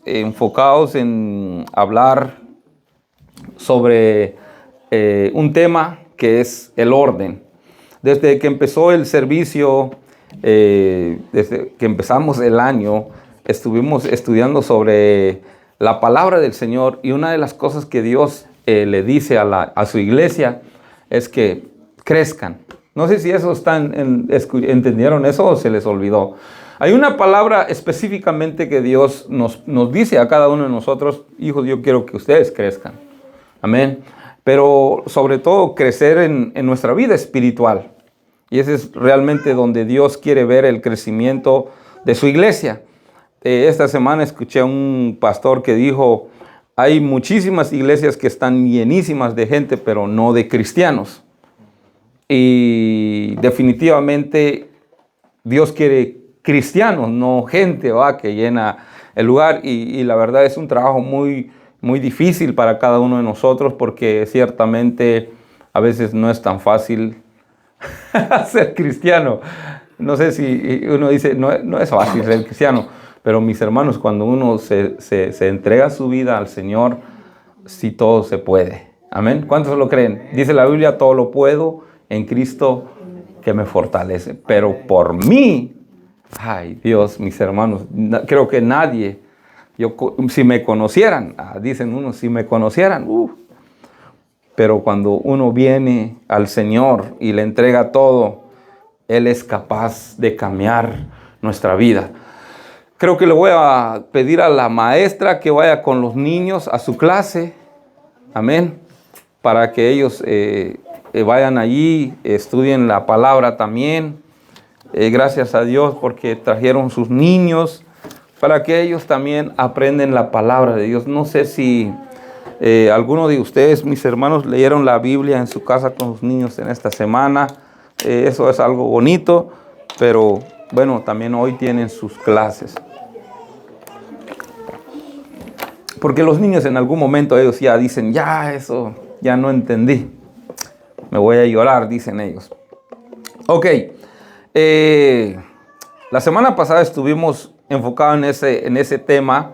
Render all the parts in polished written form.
Enfocados en hablar sobre un tema que es el orden. Desde que empezó el servicio, desde que empezamos el año, estuvimos estudiando sobre la palabra del Señor, y una de las cosas que Dios le dice a su iglesia es que crezcan. No sé si eso entendieron eso o se les olvidó. Hay una palabra específicamente que Dios nos dice a cada uno de nosotros: hijos, yo quiero que ustedes crezcan. Amén. Pero sobre todo crecer en nuestra vida espiritual. Y ese es realmente donde Dios quiere ver el crecimiento de su iglesia. Esta semana escuché a un pastor que dijo: hay muchísimas iglesias que están llenísimas de gente, pero no de cristianos. Y definitivamente Dios quiere cristianos, no gente que llena el lugar. Y la verdad es un trabajo muy, muy difícil para cada uno de nosotros, porque ciertamente a veces no es tan fácil ser cristiano. No sé si uno dice, no es fácil ser cristiano, pero mis hermanos, cuando uno se entrega su vida al Señor, sí, todo se puede. Amén. ¿Cuántos lo creen? Dice la Biblia: todo lo puedo en Cristo que me fortalece. Pero por mí, ay Dios, mis hermanos, creo que nadie, si me conocieran, dicen unos, si me conocieran, pero cuando uno viene al Señor y le entrega todo, Él es capaz de cambiar nuestra vida. Creo que le voy a pedir a la maestra que vaya con los niños a su clase, amén, para que ellos vayan allí, estudien la palabra también. Gracias a Dios porque trajeron sus niños para que ellos también aprendan la palabra de Dios. No sé si alguno de ustedes, mis hermanos, leyeron la Biblia en su casa con sus niños en esta semana. Eso es algo bonito, pero bueno, también hoy tienen sus clases. Porque los niños en algún momento ellos ya dicen: eso ya no entendí. Me voy a llorar, dicen ellos. Ok. La semana pasada estuvimos enfocados en ese tema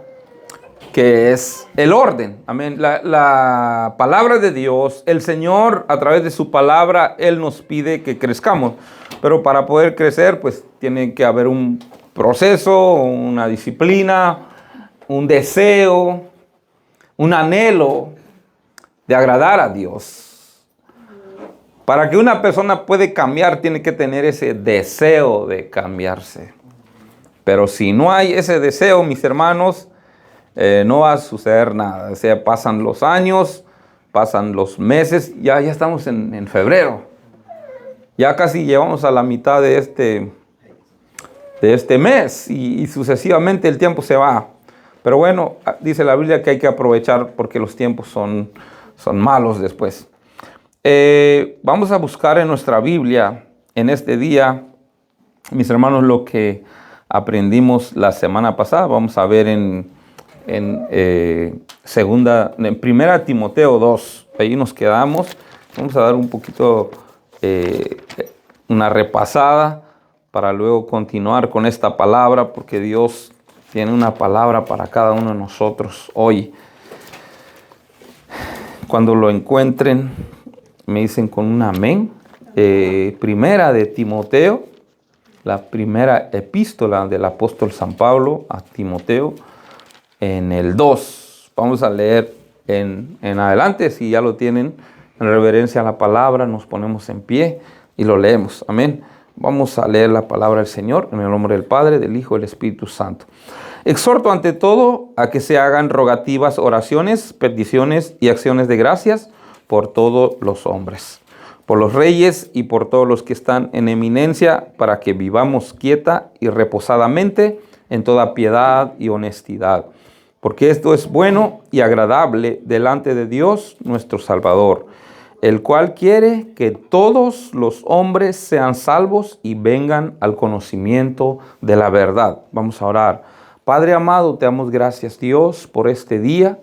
que es el orden. Amén. La palabra de Dios, el Señor a través de su palabra, Él nos pide que crezcamos. Pero para poder crecer, pues tiene que haber un proceso, una disciplina, un deseo, un anhelo de agradar a Dios. Para que una persona pueda cambiar, tiene que tener ese deseo de cambiarse. Pero si no hay ese deseo, mis hermanos, no va a suceder nada. O sea, pasan los años, pasan los meses, ya estamos en febrero. Ya casi llevamos a la mitad de este mes y sucesivamente el tiempo se va. Pero bueno, dice la Biblia que hay que aprovechar porque los tiempos son malos después. Vamos a buscar en nuestra Biblia en este día, mis hermanos, lo que aprendimos la semana pasada. Vamos a ver en Primera Timoteo 2. Ahí nos quedamos. Vamos a dar un poquito una repasada para luego continuar con esta palabra, porque Dios tiene una palabra para cada uno de nosotros hoy. Cuando lo encuentren, me dicen con un amén. Primera de Timoteo, la primera epístola del apóstol San Pablo a Timoteo, en el 2. Vamos a leer en adelante. Si ya lo tienen, en reverencia a la palabra, nos ponemos en pie y lo leemos. Amén. Vamos a leer la palabra del Señor en el nombre del Padre, del Hijo y del Espíritu Santo. Exhorto ante todo a que se hagan rogativas, oraciones, peticiones y acciones de gracias por todos los hombres, por los reyes y por todos los que están en eminencia, para que vivamos quieta y reposadamente en toda piedad y honestidad. Porque esto es bueno y agradable delante de Dios nuestro Salvador, el cual quiere que todos los hombres sean salvos y vengan al conocimiento de la verdad. Vamos a orar. Padre amado, te damos gracias, Dios, por este día,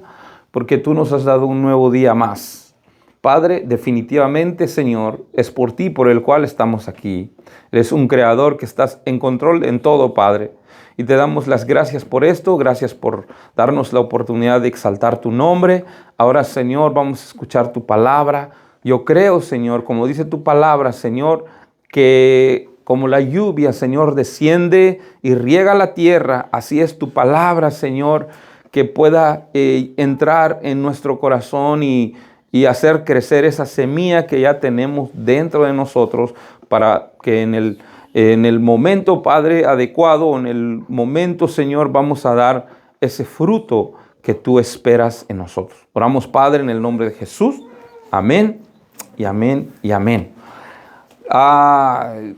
porque tú nos has dado un nuevo día más. Padre, definitivamente, Señor, es por ti por el cual estamos aquí. Eres un creador que estás en control en todo, Padre. Y te damos las gracias por esto, gracias por darnos la oportunidad de exaltar tu nombre. Ahora, Señor, vamos a escuchar tu palabra. Yo creo, Señor, como dice tu palabra, Señor, que como la lluvia, Señor, desciende y riega la tierra, así es tu palabra, Señor, que pueda entrar en nuestro corazón y hacer crecer esa semilla que ya tenemos dentro de nosotros para que en el momento, Padre, adecuado, en el momento, Señor, vamos a dar ese fruto que tú esperas en nosotros. Oramos, Padre, en el nombre de Jesús. Amén y amén y amén.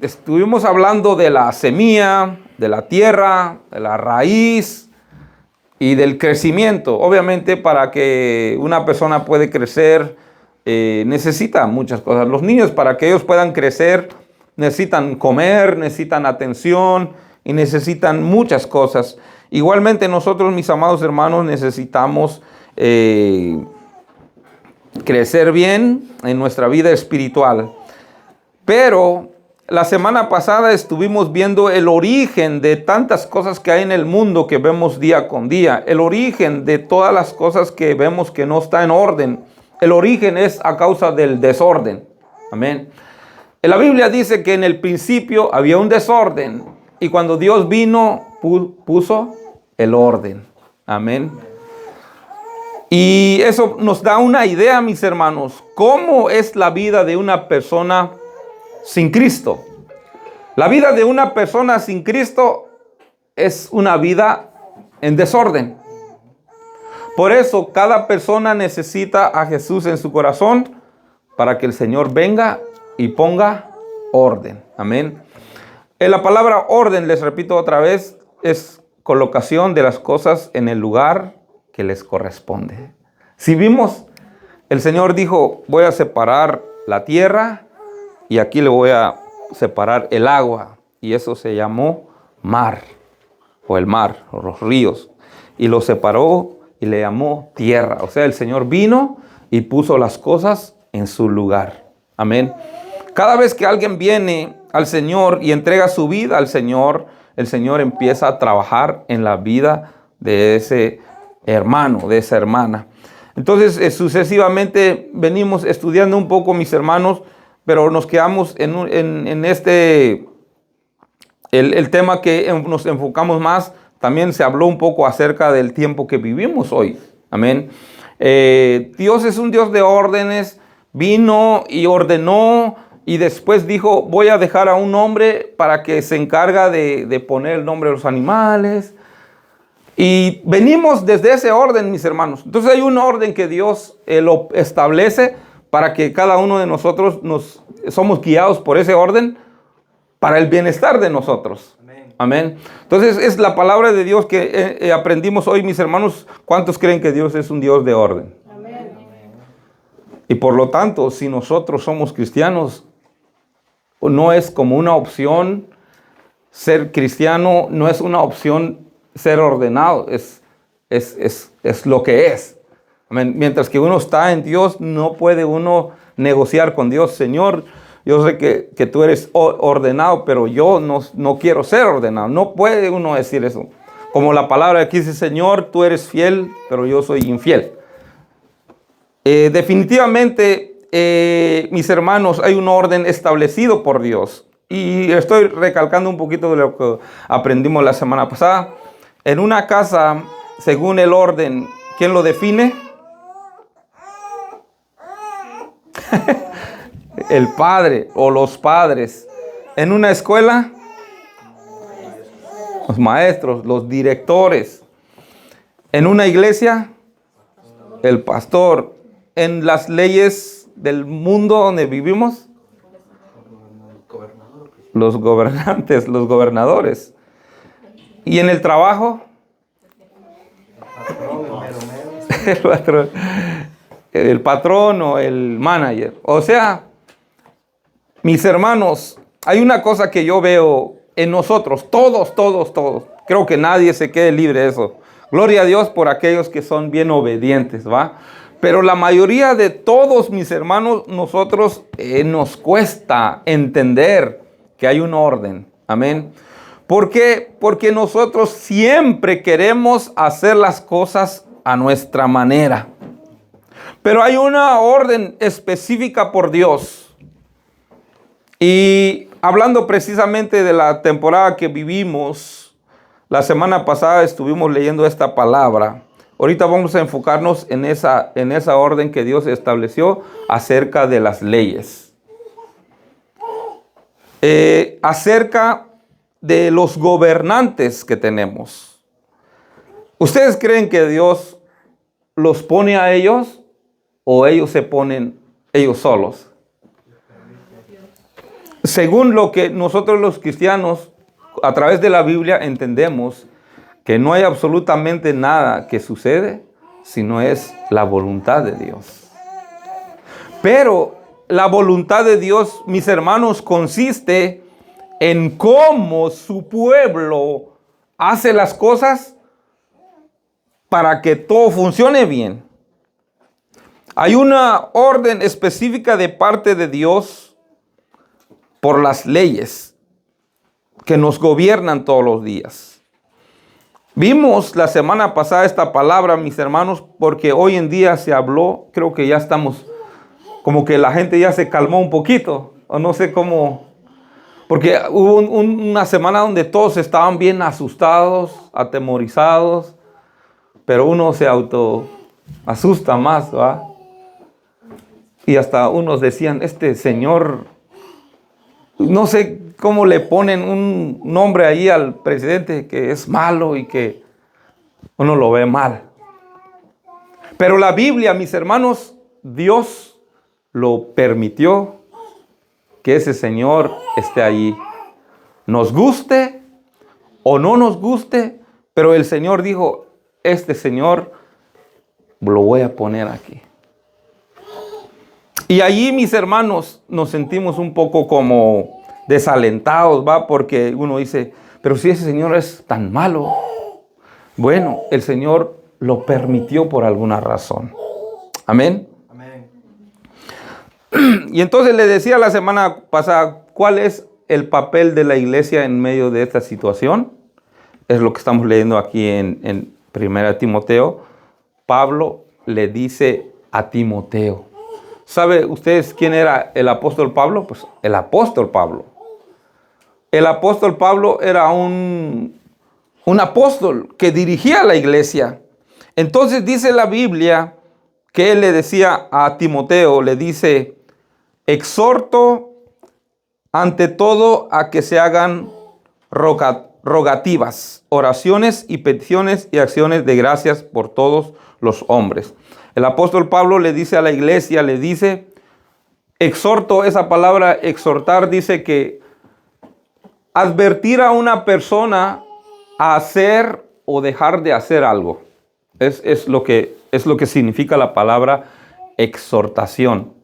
Estuvimos hablando de la semilla, de la tierra, de la raíz y del crecimiento. Obviamente, para que una persona pueda crecer, necesita muchas cosas. Los niños, para que ellos puedan crecer, necesitan comer, necesitan atención y necesitan muchas cosas. Igualmente nosotros, mis amados hermanos, necesitamos crecer bien en nuestra vida espiritual. Pero la semana pasada estuvimos viendo el origen de tantas cosas que hay en el mundo que vemos día con día. El origen de todas las cosas que vemos que no está en orden. El origen es a causa del desorden. Amén. La Biblia dice que en el principio había un desorden y cuando Dios vino puso el orden. Amén. Y eso nos da una idea, mis hermanos, cómo es la vida de una persona sin Cristo. La vida de una persona sin Cristo es una vida en desorden. Por eso cada persona necesita a Jesús en su corazón para que el Señor venga y ponga orden. Amén. En la palabra orden, les repito otra vez, es colocación de las cosas en el lugar que les corresponde. Si vimos, el Señor dijo, voy a separar la tierra y aquí le voy a separar el agua. Y eso se llamó mar, o el mar, o los ríos. Y lo separó y le llamó tierra. O sea, el Señor vino y puso las cosas en su lugar. Amén. Cada vez que alguien viene al Señor y entrega su vida al Señor, el Señor empieza a trabajar en la vida de ese hermano, de esa hermana. Entonces, sucesivamente venimos estudiando un poco, mis hermanos, pero nos quedamos en este, el tema que nos enfocamos más. También se habló un poco acerca del tiempo que vivimos hoy. Amén. Dios es un Dios de órdenes. Vino y ordenó y después dijo, voy a dejar a un hombre para que se encarga de poner el nombre de los animales. Y venimos desde ese orden, mis hermanos. Entonces hay un orden que Dios lo establece para que cada uno de nosotros somos guiados por ese orden para el bienestar de nosotros. Amén. Amén. Entonces es la palabra de Dios que aprendimos hoy, mis hermanos. ¿Cuántos creen que Dios es un Dios de orden? Amén. Y por lo tanto, si nosotros somos cristianos, no es como una opción ser cristiano, no es una opción ser ordenado, es lo que es. Amén. Mientras que uno está en Dios, no puede uno negociar con Dios. Señor, yo sé que tú eres ordenado, pero yo no quiero ser ordenado. No puede uno decir eso. Como la palabra aquí dice, Señor, tú eres fiel, pero yo soy infiel. Definitivamente, mis hermanos, hay un orden establecido por Dios. Y estoy recalcando un poquito de lo que aprendimos la semana pasada. En una casa, según el orden, ¿quién lo define? El padre o los padres. En una escuela, los maestros, los directores. En una iglesia, el pastor. En las leyes del mundo donde vivimos, los gobernantes, los gobernadores. Y en el trabajo, el patrón o el manager. O sea, mis hermanos, hay una cosa que yo veo en nosotros, todos. Creo que nadie se quede libre de eso. Gloria a Dios por aquellos que son bien obedientes, ¿va? Pero la mayoría de todos, mis hermanos, nosotros nos cuesta entender que hay un orden. Amén. ¿Por qué? Porque nosotros siempre queremos hacer las cosas a nuestra manera. Pero hay una orden específica por Dios. Y hablando precisamente de la temporada que vivimos, la semana pasada estuvimos leyendo esta palabra. Ahorita vamos a enfocarnos en esa orden que Dios estableció acerca de las leyes. Acerca de los gobernantes que tenemos. ¿Ustedes creen que Dios los pone a ellos o ellos se ponen ellos solos? Según lo que nosotros los cristianos a través de la Biblia entendemos, que no hay absolutamente nada que sucede si no es la voluntad de Dios. Pero la voluntad de Dios, mis hermanos, consiste en cómo su pueblo hace las cosas para que todo funcione bien. Hay una orden específica de parte de Dios por las leyes que nos gobiernan todos los días. Vimos la semana pasada esta palabra, mis hermanos, porque hoy en día se habló, creo que ya estamos, como que la gente ya se calmó un poquito, o no sé cómo, porque hubo una semana donde todos estaban bien asustados, atemorizados, pero uno se asusta más, ¿va? Y hasta unos decían, este señor, no sé cómo le ponen un nombre ahí al presidente que es malo y que uno lo ve mal. Pero la Biblia, mis hermanos, Dios lo permitió que ese señor esté allí. Nos guste o no nos guste, pero el Señor dijo, este señor lo voy a poner aquí. Y allí, mis hermanos, nos sentimos un poco como desalentados, ¿va? Porque uno dice, pero si ese señor es tan malo. Bueno, el Señor lo permitió por alguna razón. Amén. Amén. Y entonces le decía la semana pasada, ¿cuál es el papel de la iglesia en medio de esta situación? Es lo que estamos leyendo aquí en 1 Timoteo. Pablo le dice a Timoteo. ¿Sabe ustedes quién era el apóstol Pablo? Pues el apóstol Pablo. El apóstol Pablo era un apóstol que dirigía la iglesia. Entonces dice la Biblia que él le decía a Timoteo, le dice, exhorto ante todo a que se hagan rogativas, oraciones y peticiones y acciones de gracias por todos los hombres. El apóstol Pablo le dice a la iglesia, le dice, exhorto, esa palabra exhortar dice que advertir a una persona a hacer o dejar de hacer algo. Es lo que significa la palabra exhortación.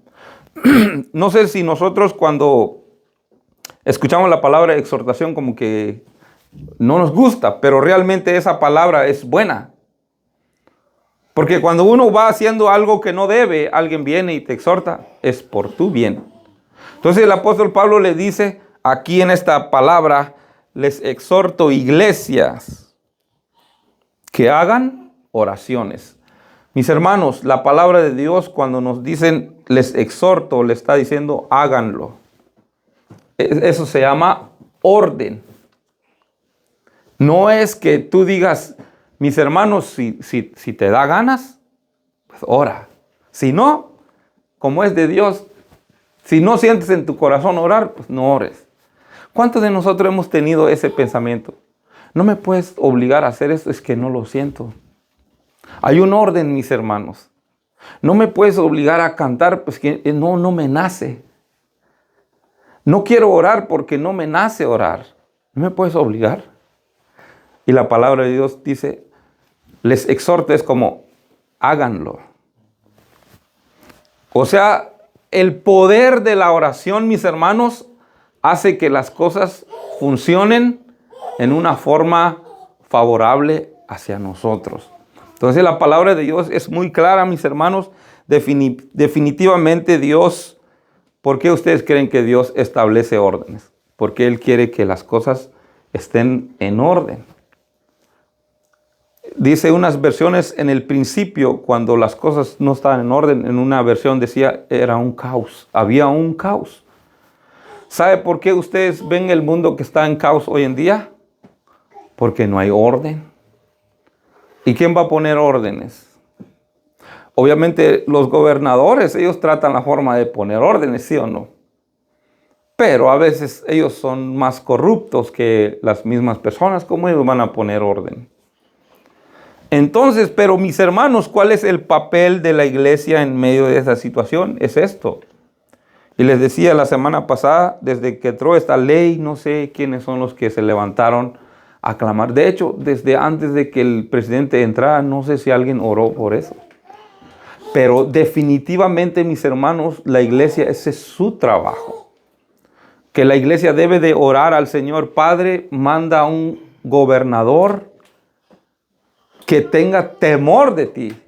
No sé si nosotros cuando escuchamos la palabra exhortación como que no nos gusta, pero realmente esa palabra es buena. Porque cuando uno va haciendo algo que no debe, alguien viene y te exhorta, es por tu bien. Entonces el apóstol Pablo le dice, aquí en esta palabra, les exhorto iglesias que hagan oraciones. Mis hermanos, la palabra de Dios cuando nos dicen les exhorto, le está diciendo háganlo. Eso se llama orden. No es que tú digas, mis hermanos, si te da ganas, pues ora. Si no, como es de Dios, si no sientes en tu corazón orar, pues no ores. ¿Cuántos de nosotros hemos tenido ese pensamiento? No me puedes obligar a hacer esto, es que no lo siento. Hay un orden, mis hermanos. No me puedes obligar a cantar, pues que no me nace. No quiero orar porque no me nace orar. No me puedes obligar. Y la palabra de Dios dice, les exhorto, es como, háganlo. O sea, el poder de la oración, mis hermanos, hace que las cosas funcionen en una forma favorable hacia nosotros. Entonces la palabra de Dios es muy clara, mis hermanos. Definitivamente Dios, ¿por qué ustedes creen que Dios establece órdenes? Porque Él quiere que las cosas estén en orden. Dice unas versiones en el principio, cuando las cosas no estaban en orden, en una versión decía era un caos, había un caos. ¿Sabe por qué ustedes ven el mundo que está en caos hoy en día? Porque no hay orden. ¿Y quién va a poner órdenes? Obviamente los gobernadores, ellos tratan la forma de poner órdenes, ¿sí o no? Pero a veces ellos son más corruptos que las mismas personas. ¿Cómo ellos van a poner orden? Entonces, pero mis hermanos, ¿cuál es el papel de la iglesia en medio de esa situación? Es esto. Y les decía la semana pasada, desde que entró esta ley, no sé quiénes son los que se levantaron a clamar. De hecho, desde antes de que el presidente entrara, no sé si alguien oró por eso. Pero definitivamente, mis hermanos, la iglesia, ese es su trabajo. Que la iglesia debe de orar al Señor. Padre, manda a un gobernador que tenga temor de ti,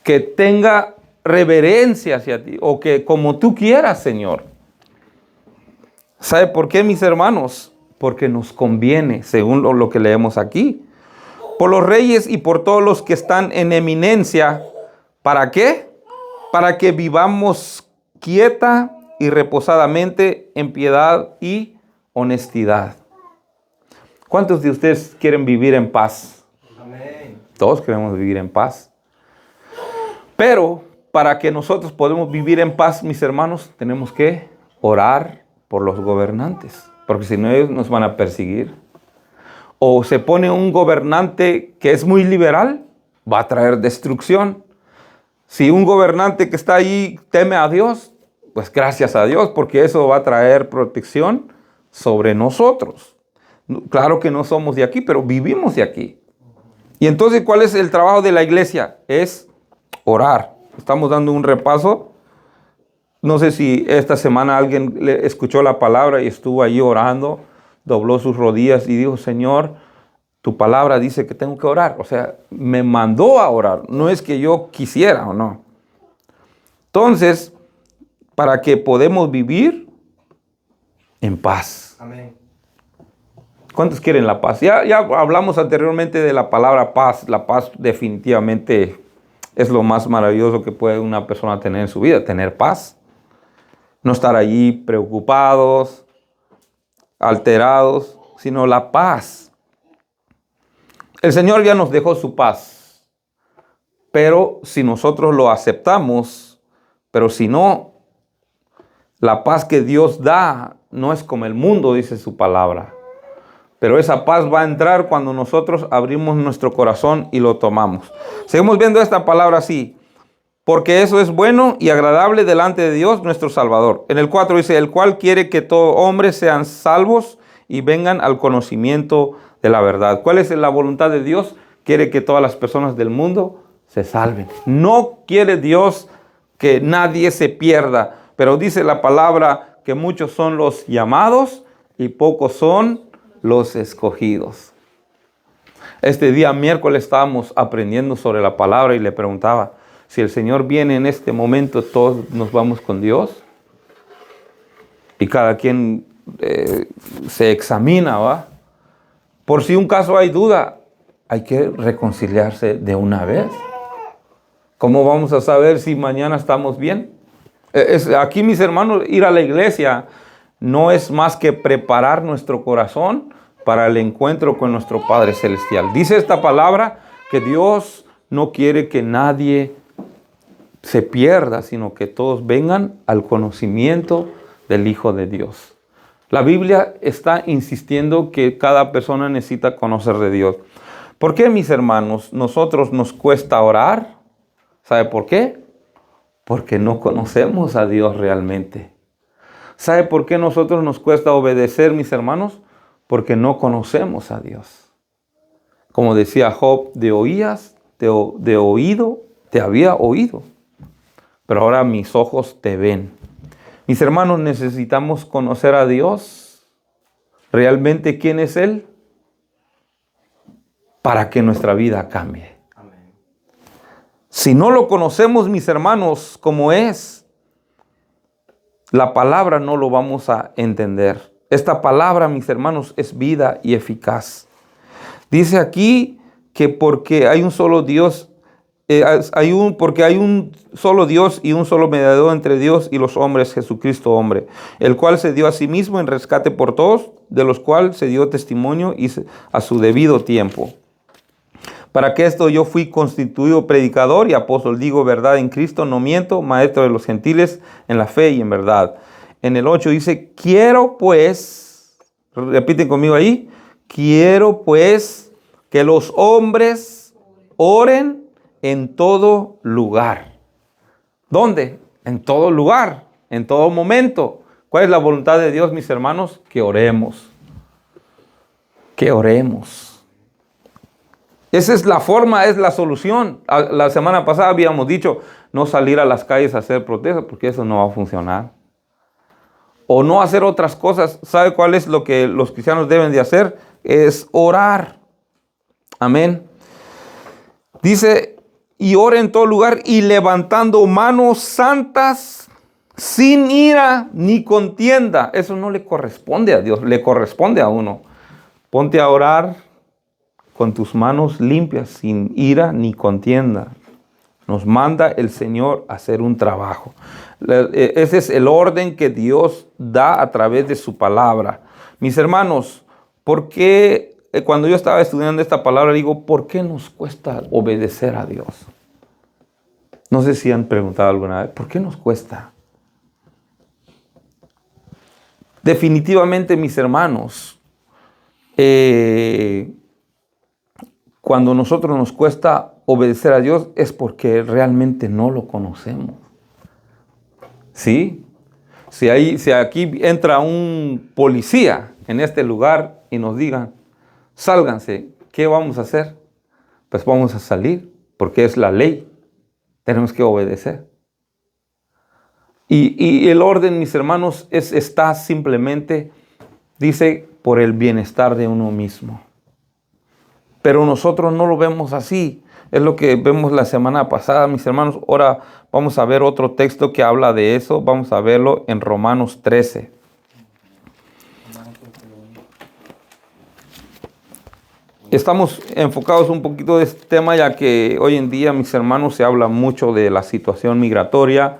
que tenga reverencia hacia ti, o que como tú quieras, Señor. ¿Sabe por qué, mis hermanos? Porque nos conviene, según lo que leemos aquí. Por los reyes y por todos los que están en eminencia. ¿Para qué? Para que vivamos quieta y reposadamente en piedad y honestidad. ¿Cuántos de ustedes quieren vivir en paz? Amén. Todos queremos vivir en paz. Pero para que nosotros podamos vivir en paz, mis hermanos, tenemos que orar por los gobernantes. Porque si no, ellos nos van a perseguir. O se pone un gobernante que es muy liberal, va a traer destrucción. Si un gobernante que está ahí teme a Dios, pues gracias a Dios, porque eso va a traer protección sobre nosotros. Claro que no somos de aquí, pero vivimos de aquí. Y entonces, ¿cuál es el trabajo de la iglesia? Es orar. Estamos dando un repaso. No sé si esta semana alguien le escuchó la palabra y estuvo ahí orando, dobló sus rodillas y dijo, Señor, tu palabra dice que tengo que orar. O sea, me mandó a orar. No es que yo quisiera o no. Entonces, para que podamos vivir en paz. Amén. ¿Cuántos quieren la paz? Ya hablamos anteriormente de la palabra paz. La paz definitivamente es lo más maravilloso que puede una persona tener en su vida, tener paz. No estar allí preocupados, alterados, sino la paz. El Señor ya nos dejó su paz, pero si nosotros lo aceptamos, pero si no, la paz que Dios da no es como el mundo, dice su palabra. Pero esa paz va a entrar cuando nosotros abrimos nuestro corazón y lo tomamos. Seguimos viendo esta palabra así. Porque eso es bueno y agradable delante de Dios nuestro Salvador. En el 4 dice, el cual quiere que todo hombre sean salvos y vengan al conocimiento de la verdad. ¿Cuál es la voluntad de Dios? Quiere que todas las personas del mundo se salven. No quiere Dios que nadie se pierda. Pero dice la palabra que muchos son los llamados y pocos son los escogidos. Este día miércoles estábamos aprendiendo sobre la palabra y le preguntaba, si el Señor viene en este momento, todos nos vamos con Dios. Y cada quien se examina, ¿va? Por si un caso hay duda, hay que reconciliarse de una vez. ¿Cómo vamos a saber si mañana estamos bien? Aquí, mis hermanos, ir a la iglesia no es más que preparar nuestro corazón para el encuentro con nuestro Padre Celestial. Dice esta palabra que Dios no quiere que nadie se pierda, sino que todos vengan al conocimiento del Hijo de Dios. La Biblia está insistiendo que cada persona necesita conocer de Dios. ¿Por qué, mis hermanos, nosotros nos cuesta orar? ¿Sabe por qué? Porque no conocemos a Dios realmente. ¿Sabe por qué nosotros nos cuesta obedecer, mis hermanos? Porque no conocemos a Dios. Como decía Job, de oído te había oído, pero ahora mis ojos te ven. Mis hermanos, necesitamos conocer a Dios. ¿Realmente quién es Él? para que nuestra vida cambie. Si no lo conocemos, mis hermanos, como es, la palabra no lo vamos a entender. Esta palabra, mis hermanos, es vida y eficaz. Dice aquí que porque hay un solo Dios, porque hay un solo Dios y un solo mediador entre Dios y los hombres, Jesucristo hombre, el cual se dio a sí mismo en rescate por todos, de los cuales se dio testimonio y a su debido tiempo. Para que esto yo fui constituido predicador y apóstol, digo verdad en Cristo, no miento, maestro de los gentiles en la fe y en verdad. En el 8 dice, quiero pues, repiten conmigo ahí, quiero pues que los hombres oren en todo lugar. ¿Dónde? En todo lugar, en todo momento. ¿Cuál es la voluntad de Dios, mis hermanos? Que oremos. Que oremos. Esa es la forma, es la solución. La semana pasada habíamos dicho no salir a las calles a hacer protestas porque eso no va a funcionar. O no hacer otras cosas. ¿Sabe cuál es lo que los cristianos deben de hacer? Es orar. Amén. Dice, y ora en todo lugar y levantando manos santas sin ira ni contienda. Eso no le corresponde a Dios, le corresponde a uno. Ponte a orar con tus manos limpias, sin ira ni contienda. Nos manda el Señor a hacer un trabajo. Ese es el orden que Dios da a través de su palabra. Mis hermanos, ¿por qué cuando yo estaba estudiando esta palabra digo, ¿por qué nos cuesta obedecer a Dios? No sé si han preguntado alguna vez, ¿por qué nos cuesta? Definitivamente, mis hermanos, cuando a nosotros nos cuesta obedecer a Dios es porque realmente no lo conocemos. ¿Sí? Si aquí entra un policía en este lugar y nos digan, sálganse, ¿qué vamos a hacer? Pues vamos a salir, porque es la ley. Tenemos que obedecer. Y el orden, mis hermanos, está simplemente, dice, por el bienestar de uno mismo. Pero nosotros no lo vemos así. Es lo que vemos la semana pasada, mis hermanos. Ahora vamos a ver otro texto que habla de eso. Vamos a verlo en Romanos 13. Estamos enfocados un poquito de este tema, ya que hoy en día, mis hermanos, se habla mucho de la situación migratoria,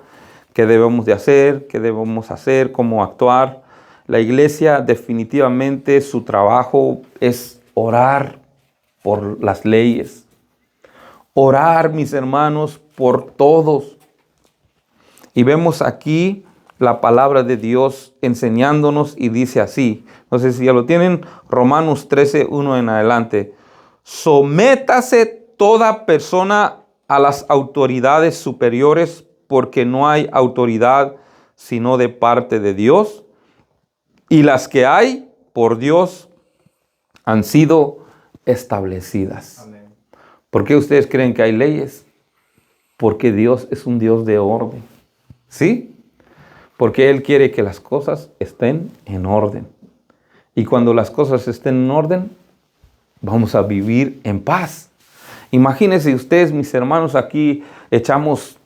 qué debemos de hacer, qué debemos hacer, cómo actuar. La iglesia definitivamente su trabajo es orar por las leyes. Orar, mis hermanos, por todos. Y vemos aquí la palabra de Dios enseñándonos y dice así. No sé si ya lo tienen. Romanos 13, 1 en adelante. Sométase toda persona a las autoridades superiores, porque no hay autoridad sino de parte de Dios. Y las que hay por Dios han sido establecidas. Amén. ¿Por qué ustedes creen que hay leyes? Porque Dios es un Dios de orden. ¿Sí? Porque Él quiere que las cosas estén en orden. Y cuando las cosas estén en orden, vamos a vivir en paz. Imagínense ustedes, mis hermanos, aquí echamos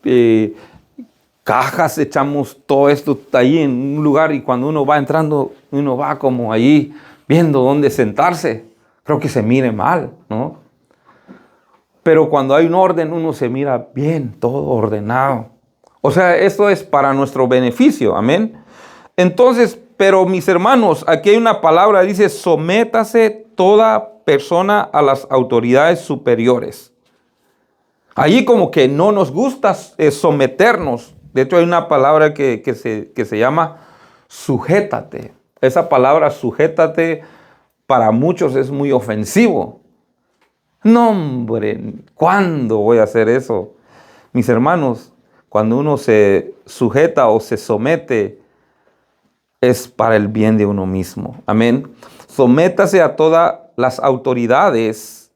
cajas, echamos todo esto ahí en un lugar y cuando uno va entrando, uno va como ahí viendo dónde sentarse. Creo que se mire mal, ¿no? Pero cuando hay un orden, uno se mira bien, todo ordenado. O sea, esto es para nuestro beneficio, amén. Entonces, pero mis hermanos, aquí hay una palabra, dice, sométase toda persona a las autoridades superiores. Allí como que no nos gusta someternos. De hecho, hay una palabra que se llama sujétate. Esa palabra sujétate para muchos es muy ofensivo. No, hombre, ¿cuándo voy a hacer eso? Mis hermanos, cuando uno se sujeta o se somete, es para el bien de uno mismo. Amén. Sométase a todas las autoridades,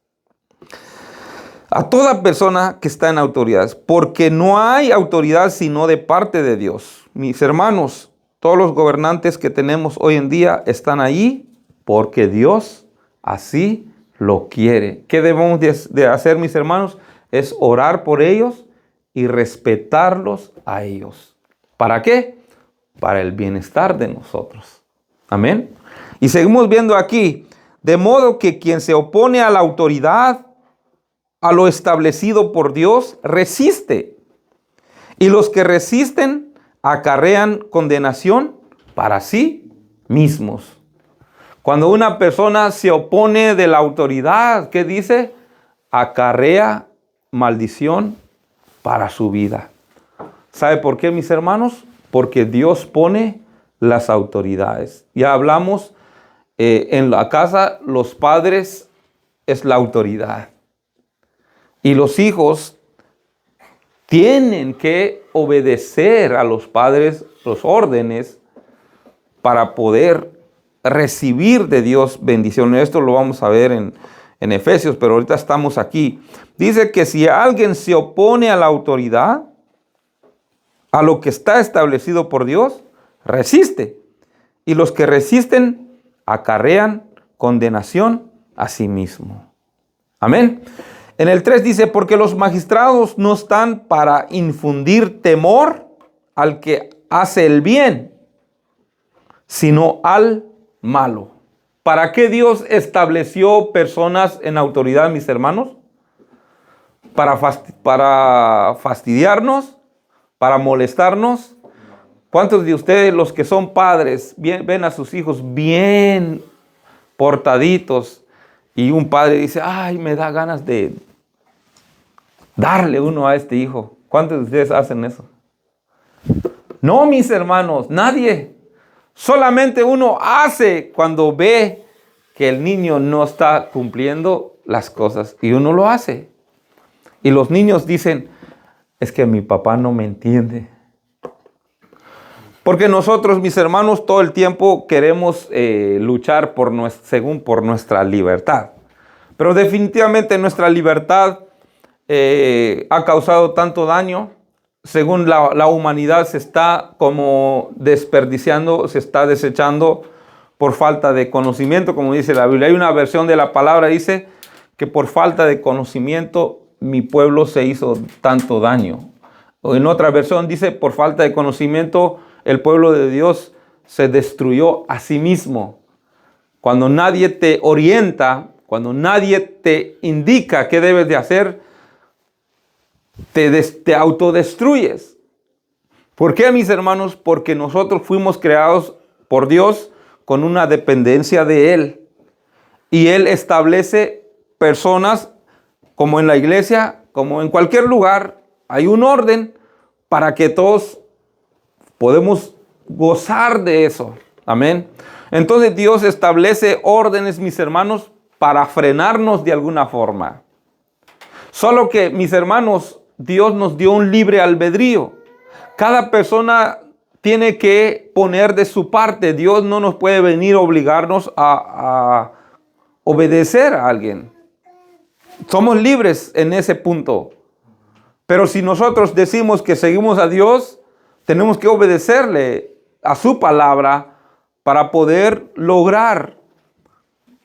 a toda persona que está en autoridades, porque no hay autoridad sino de parte de Dios. Mis hermanos, todos los gobernantes que tenemos hoy en día están ahí porque Dios así lo quiere. ¿Qué debemos de hacer, mis hermanos? Es orar por ellos y respetarlos a ellos. ¿Para qué? Para el bienestar de nosotros. Amén. Y seguimos viendo aquí, de modo que quien se opone a la autoridad, a lo establecido por Dios, resiste. Y los que resisten acarrean condenación para sí mismos. Cuando una persona se opone de la autoridad, ¿qué dice? Acarrea maldición para su vida. ¿Sabe por qué, mis hermanos? Porque Dios pone las autoridades. Ya hablamos, en la casa los padres es la autoridad. Y los hijos tienen que obedecer a los padres los órdenes para poder recibir de Dios bendiciones. Esto lo vamos a ver en Efesios, pero ahorita estamos aquí. Dice que si alguien se opone a la autoridad, a lo que está establecido por Dios, resiste. Y los que resisten acarrean condenación a sí mismo. Amén. En el 3 dice, porque los magistrados no están para infundir temor al que hace el bien, sino al malo. ¿Para qué Dios estableció personas en autoridad, mis hermanos? Para fastidiarnos, para molestarnos. ¿Cuántos de ustedes, los que son padres, ven a sus hijos bien portaditos y un padre dice, ay, me da ganas de darle uno a este hijo? ¿Cuántos de ustedes hacen eso? No, mis hermanos, nadie. Solamente uno hace cuando ve que el niño no está cumpliendo las cosas y uno lo hace. Y los niños dicen, es que mi papá no me entiende. Porque nosotros, mis hermanos, todo el tiempo queremos luchar por nuestra libertad. Pero definitivamente nuestra libertad ha causado tanto daño. Según la humanidad se está como desperdiciando, se está desechando por falta de conocimiento, como dice la Biblia. Hay una versión de la palabra, dice que por falta de conocimiento mi pueblo se hizo tanto daño. O en otra versión dice, por falta de conocimiento el pueblo de Dios se destruyó a sí mismo. Cuando nadie te orienta, cuando nadie te indica qué debes de hacer, te autodestruyes. ¿Por qué, mis hermanos? Porque nosotros fuimos creados por Dios con una dependencia de Él. Y Él establece personas, como en la iglesia, como en cualquier lugar, hay un orden para que todos podemos gozar de eso. Amén. Entonces Dios establece órdenes, mis hermanos, para frenarnos de alguna forma. Solo que, mis hermanos, Dios nos dio un libre albedrío. Cada persona tiene que poner de su parte. Dios no nos puede venir a obligarnos a obedecer a alguien. Somos libres en ese punto. Pero si nosotros decimos que seguimos a Dios, tenemos que obedecerle a su palabra para poder lograr.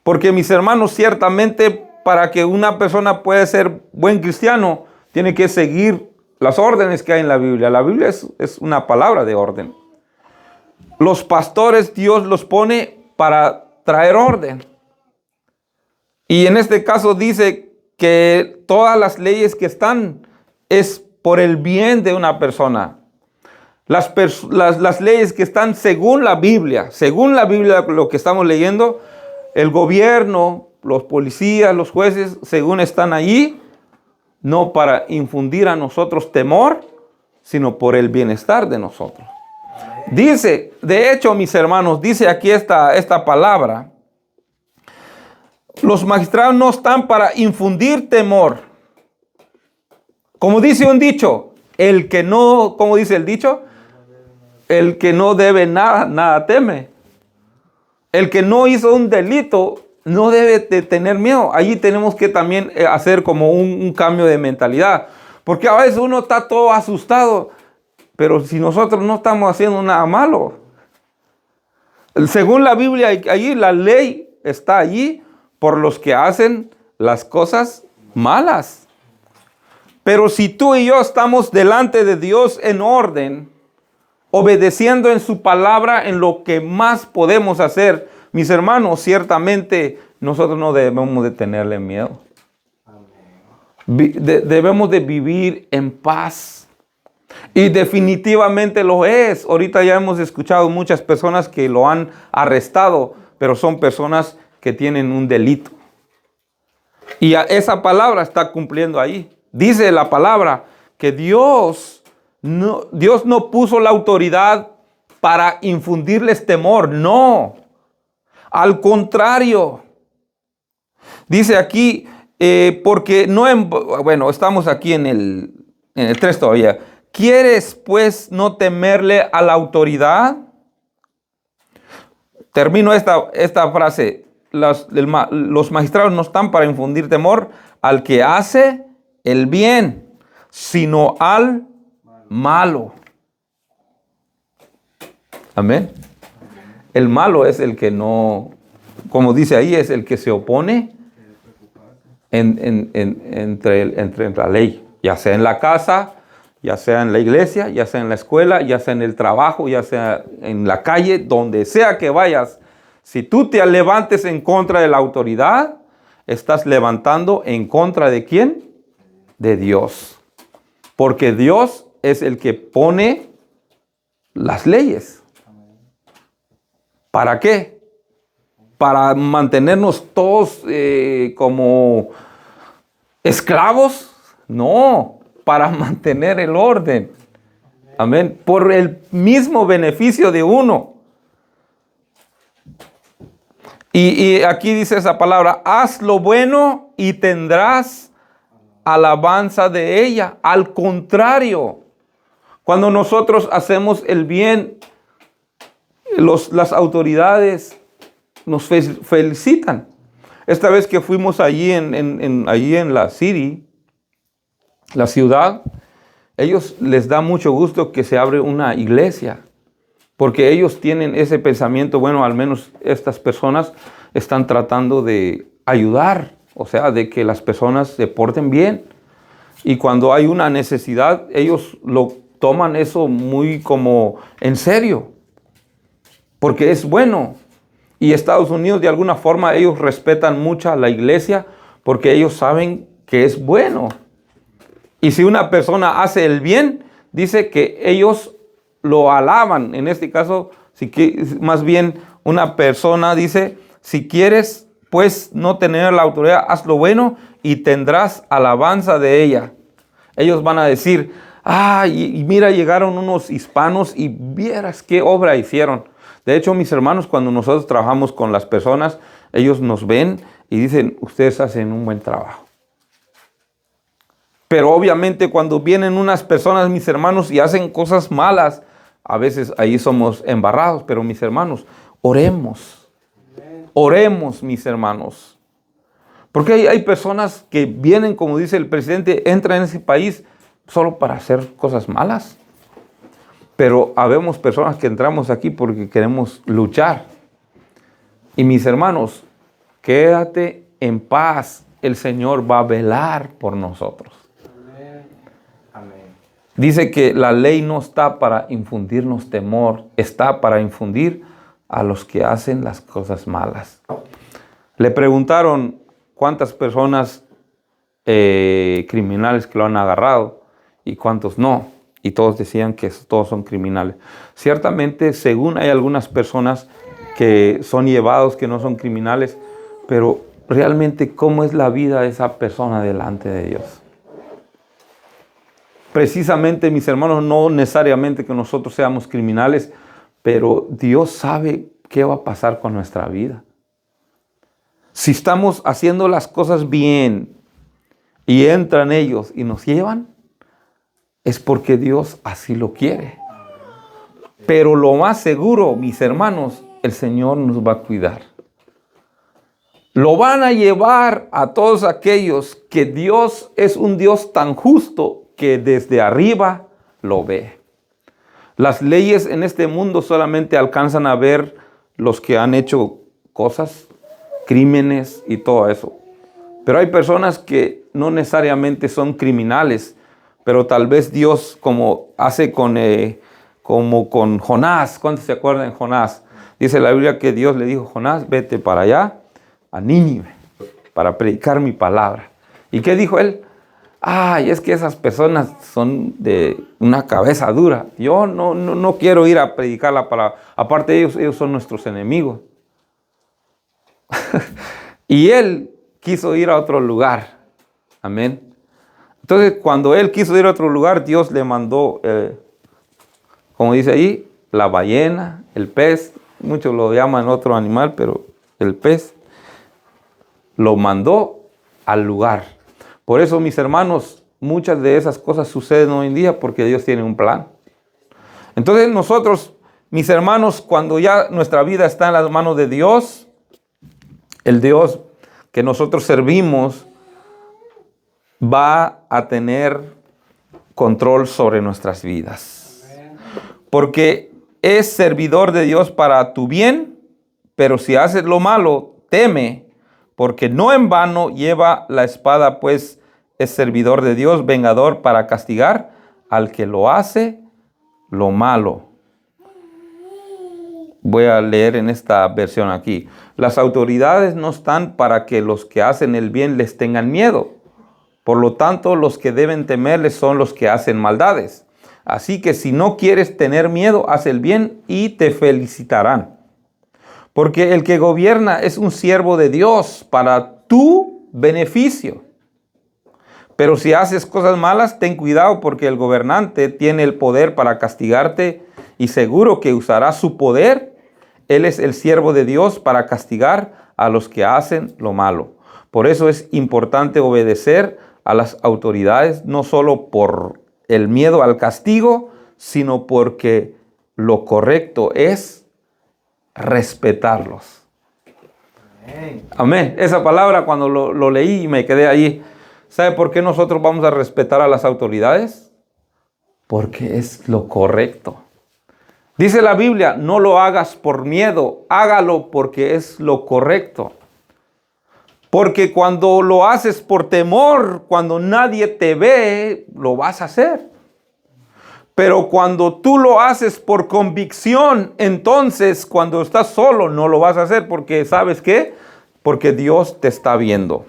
Porque, mis hermanos, ciertamente para que una persona pueda ser buen cristiano, tiene que seguir las órdenes que hay en la Biblia. La Biblia es una palabra de orden. Los pastores Dios los pone para traer orden. Y en este caso dice que todas las leyes que están es por el bien de una persona. Las leyes que están según la Biblia, lo que estamos leyendo, el gobierno, los policías, los jueces, según están allí, no para infundir a nosotros temor, sino por el bienestar de nosotros. Dice, de hecho, mis hermanos, dice aquí esta palabra, los magistrados no están para infundir temor. Como dice un dicho, el que no, ¿cómo dice el dicho? El que no debe nada, nada teme. El que no hizo un delito no debe de tener miedo. Allí tenemos que también hacer como un cambio de mentalidad. Porque a veces uno está todo asustado, pero si nosotros no estamos haciendo nada malo. Según la Biblia, allí la ley está allí por los que hacen las cosas malas. Pero si tú y yo estamos delante de Dios en orden, obedeciendo en su palabra en lo que más podemos hacer, mis hermanos, ciertamente nosotros no debemos de tenerle miedo. Debemos de vivir en paz. Y definitivamente lo es. Ahorita ya hemos escuchado muchas personas que lo han arrestado, pero son personas que tienen un delito. Y esa palabra está cumpliendo ahí. Dice la palabra que Dios no puso la autoridad para infundirles temor. No. Al contrario. Dice aquí, porque bueno, estamos aquí en el 3 todavía. ¿Quieres pues no temerle a la autoridad? Termino esta frase. Los magistrados no están para infundir temor al que hace el bien, sino al malo. Amén. El malo es el que no, como dice ahí, es el que se opone entre la ley, ya sea en la casa, ya sea en la iglesia, ya sea en la escuela, ya sea en el trabajo, ya sea en la calle, donde sea que vayas. Si tú te levantes en contra de la autoridad, estás levantando en contra ¿de quién? De Dios. Porque Dios es el que pone las leyes. ¿Para qué? ¿Para mantenernos todos como esclavos? No, para mantener el orden. Amén. Por el mismo beneficio de uno. Y aquí dice esa palabra, haz lo bueno y tendrás alabanza de ella. Al contrario, cuando nosotros hacemos el bien, las autoridades nos felicitan. Esta vez que fuimos allí allí en la city, la ciudad, ellos les da mucho gusto que se abre una iglesia. Porque ellos tienen ese pensamiento, bueno, al menos estas personas están tratando de ayudar, o sea, de que las personas se porten bien. Y cuando hay una necesidad, ellos lo toman eso muy como en serio, porque es bueno. Y Estados Unidos, de alguna forma, ellos respetan mucho a la iglesia porque ellos saben que es bueno. Y si una persona hace el bien, dice que ellos lo alaban. En este caso, más bien una persona dice, si quieres pues no tener la autoridad, haz lo bueno y tendrás alabanza de ella. Ellos van a decir, y mira, llegaron unos hispanos y vieras qué obra hicieron. De hecho, mis hermanos, cuando nosotros trabajamos con las personas, ellos nos ven y dicen, ustedes hacen un buen trabajo. Pero obviamente cuando vienen unas personas, mis hermanos, y hacen cosas malas, a veces ahí somos embarrados, pero mis hermanos, oremos. Oremos, mis hermanos. Porque hay personas que vienen, como dice el presidente, entran en ese país solo para hacer cosas malas. Pero habemos personas que entramos aquí porque queremos luchar. Y mis hermanos, quédate en paz. El Señor va a velar por nosotros. Dice que la ley no está para infundirnos temor, está para infundir a los que hacen las cosas malas. Le preguntaron cuántas personas criminales que lo han agarrado y cuántos no. Y todos decían que todos son criminales. Ciertamente, según hay algunas personas que son llevados, que no son criminales, pero realmente, ¿cómo es la vida de esa persona delante de Dios? Precisamente, mis hermanos, no necesariamente que nosotros seamos criminales, pero Dios sabe qué va a pasar con nuestra vida. Si estamos haciendo las cosas bien y entran ellos y nos llevan, es porque Dios así lo quiere. Pero lo más seguro, mis hermanos, el Señor nos va a cuidar. Lo van a llevar a todos aquellos que Dios es un Dios tan justo que desde arriba lo ve. Las leyes en este mundo solamente alcanzan a ver los que han hecho cosas crímenes y todo eso. Pero hay personas que no necesariamente son criminales, pero tal vez Dios, como hace como con Jonás. ¿Cuántos se acuerdan de Jonás? Dice la Biblia que Dios le dijo: Jonás, vete para allá, a Nínive, para predicar mi palabra. ¿Y qué dijo él? Ay, es que esas personas son de una cabeza dura. Yo no quiero ir a predicar la palabra. Aparte, ellos son nuestros enemigos. Y él quiso ir a otro lugar. Amén. Entonces, cuando él quiso ir a otro lugar, Dios le mandó, como dice ahí, la ballena, el pez. Muchos lo llaman otro animal, pero el pez lo mandó al lugar. Por eso, mis hermanos, muchas de esas cosas suceden hoy en día porque Dios tiene un plan. Entonces nosotros, mis hermanos, cuando ya nuestra vida está en las manos de Dios, el Dios que nosotros servimos va a tener control sobre nuestras vidas. Porque es servidor de Dios para tu bien, pero si haces lo malo, teme, porque no en vano lleva la espada, pues es servidor de Dios, vengador para castigar al que lo hace lo malo. Voy a leer en esta versión aquí. Las autoridades no están para que los que hacen el bien les tengan miedo. Por lo tanto, los que deben temerles son los que hacen maldades. Así que si no quieres tener miedo, haz el bien y te felicitarán. Porque el que gobierna es un siervo de Dios para tu beneficio. Pero si haces cosas malas, ten cuidado, porque el gobernante tiene el poder para castigarte y seguro que usará su poder. Él es el siervo de Dios para castigar a los que hacen lo malo. Por eso es importante obedecer a las autoridades, no solo por el miedo al castigo, sino porque lo correcto es respetarlos. Amén. Amén. Esa palabra cuando lo leí me quedé ahí. ¿Sabe por qué nosotros vamos a respetar a las autoridades? Porque es lo correcto. Dice la Biblia, no lo hagas por miedo, hágalo porque es lo correcto. Porque cuando lo haces por temor, cuando nadie te ve, lo vas a hacer. Pero cuando tú lo haces por convicción, entonces cuando estás solo no lo vas a hacer, porque ¿sabes qué? Porque Dios te está viendo.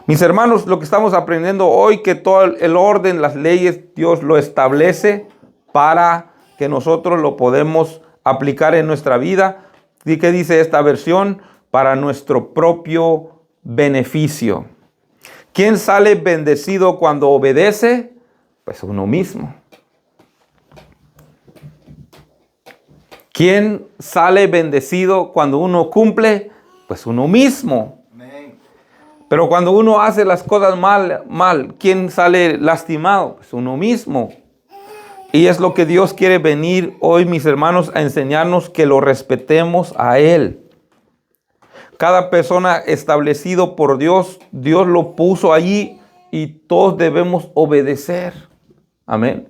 Mis hermanos, lo que estamos aprendiendo hoy, que todo el orden, las leyes, Dios lo establece para que nosotros lo podemos aplicar en nuestra vida. ¿Y qué dice esta versión? Para nuestro propio beneficio. ¿Quién sale bendecido cuando obedece? Pues uno mismo. ¿Quién sale bendecido cuando uno cumple? Pues uno mismo. Pero cuando uno hace las cosas mal, ¿quién sale lastimado? Pues uno mismo. Y es lo que Dios quiere venir hoy, mis hermanos, a enseñarnos, que lo respetemos a Él. Cada persona establecido por Dios, Dios lo puso allí y todos debemos obedecer. Amén.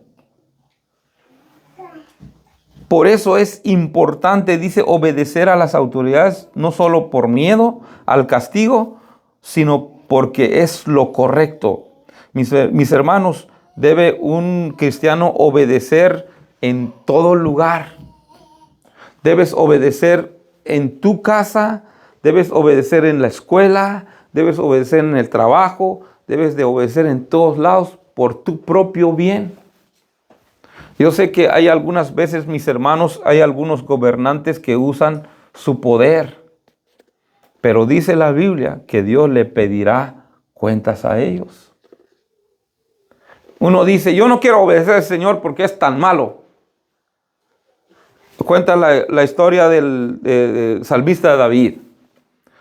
Por eso es importante, dice, obedecer a las autoridades, no solo por miedo al castigo, sino porque es lo correcto. Mis hermanos, debe un cristiano obedecer en todo lugar. Debes obedecer en tu casa, debes obedecer en la escuela, debes obedecer en el trabajo, debes de obedecer en todos lados por tu propio bien. Yo sé que hay algunas veces, mis hermanos, hay algunos gobernantes que usan su poder. Pero dice la Biblia que Dios le pedirá cuentas a ellos. Uno dice, yo no quiero obedecer al Señor porque es tan malo. Cuenta la historia del salmista David.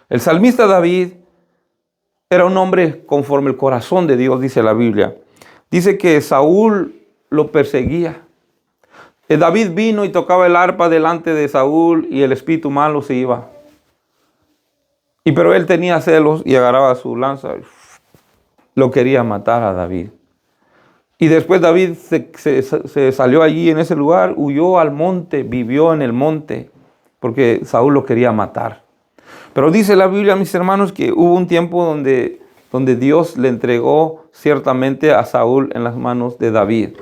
El salmista David era un hombre conforme el corazón de Dios, dice la Biblia. Dice que Saúl lo perseguía. David vino y tocaba el arpa delante de Saúl y el espíritu malo se iba. Pero él tenía celos y agarraba su lanza y lo quería matar a David. Y después David se salió allí en ese lugar, huyó al monte, vivió en el monte, porque Saúl lo quería matar. Pero dice la Biblia, mis hermanos, que hubo un tiempo donde Dios le entregó ciertamente a Saúl en las manos de David,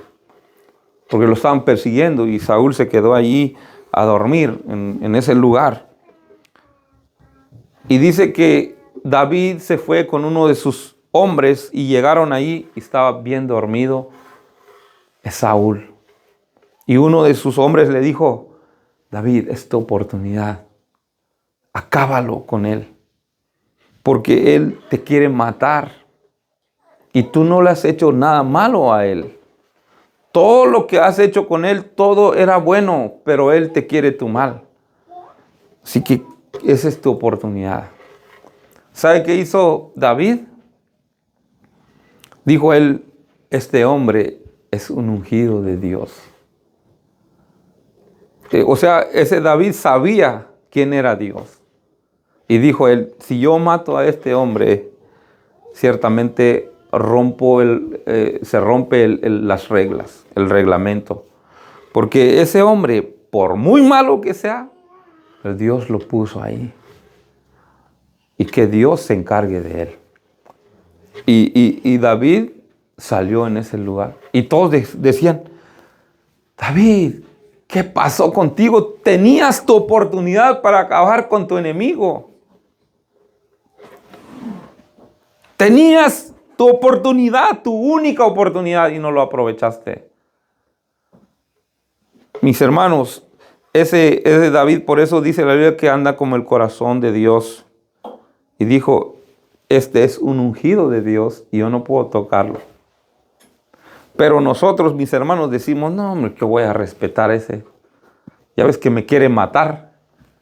porque lo estaban persiguiendo y Saúl se quedó allí a dormir en ese lugar. Y dice que David se fue con uno de sus hombres y llegaron ahí y estaba bien dormido Saúl. Y uno de sus hombres le dijo: David, es tu oportunidad, acábalo con él, porque él te quiere matar y tú no le has hecho nada malo a él. Todo lo que has hecho con él, todo era bueno, pero él te quiere tu mal. Así que esa es tu oportunidad. ¿Sabe qué hizo David? Dijo él: este hombre es un ungido de Dios. O sea, ese David sabía quién era Dios. Y dijo él: si yo mato a este hombre, ciertamente se rompe las reglas, el reglamento. Porque ese hombre, por muy malo que sea, Dios lo puso ahí. Y que Dios se encargue de él. Y David salió en ese lugar. Y todos decían: David, ¿qué pasó contigo? Tenías tu oportunidad para acabar con tu enemigo. Tenías tu oportunidad, tu única oportunidad, y no lo aprovechaste. Mis hermanos, ese David, por eso dice la Biblia que anda como el corazón de Dios. Y dijo: este es un ungido de Dios y yo no puedo tocarlo. Pero nosotros, mis hermanos, decimos: no, hombre, que voy a respetar ese. Ya ves que me quiere matar.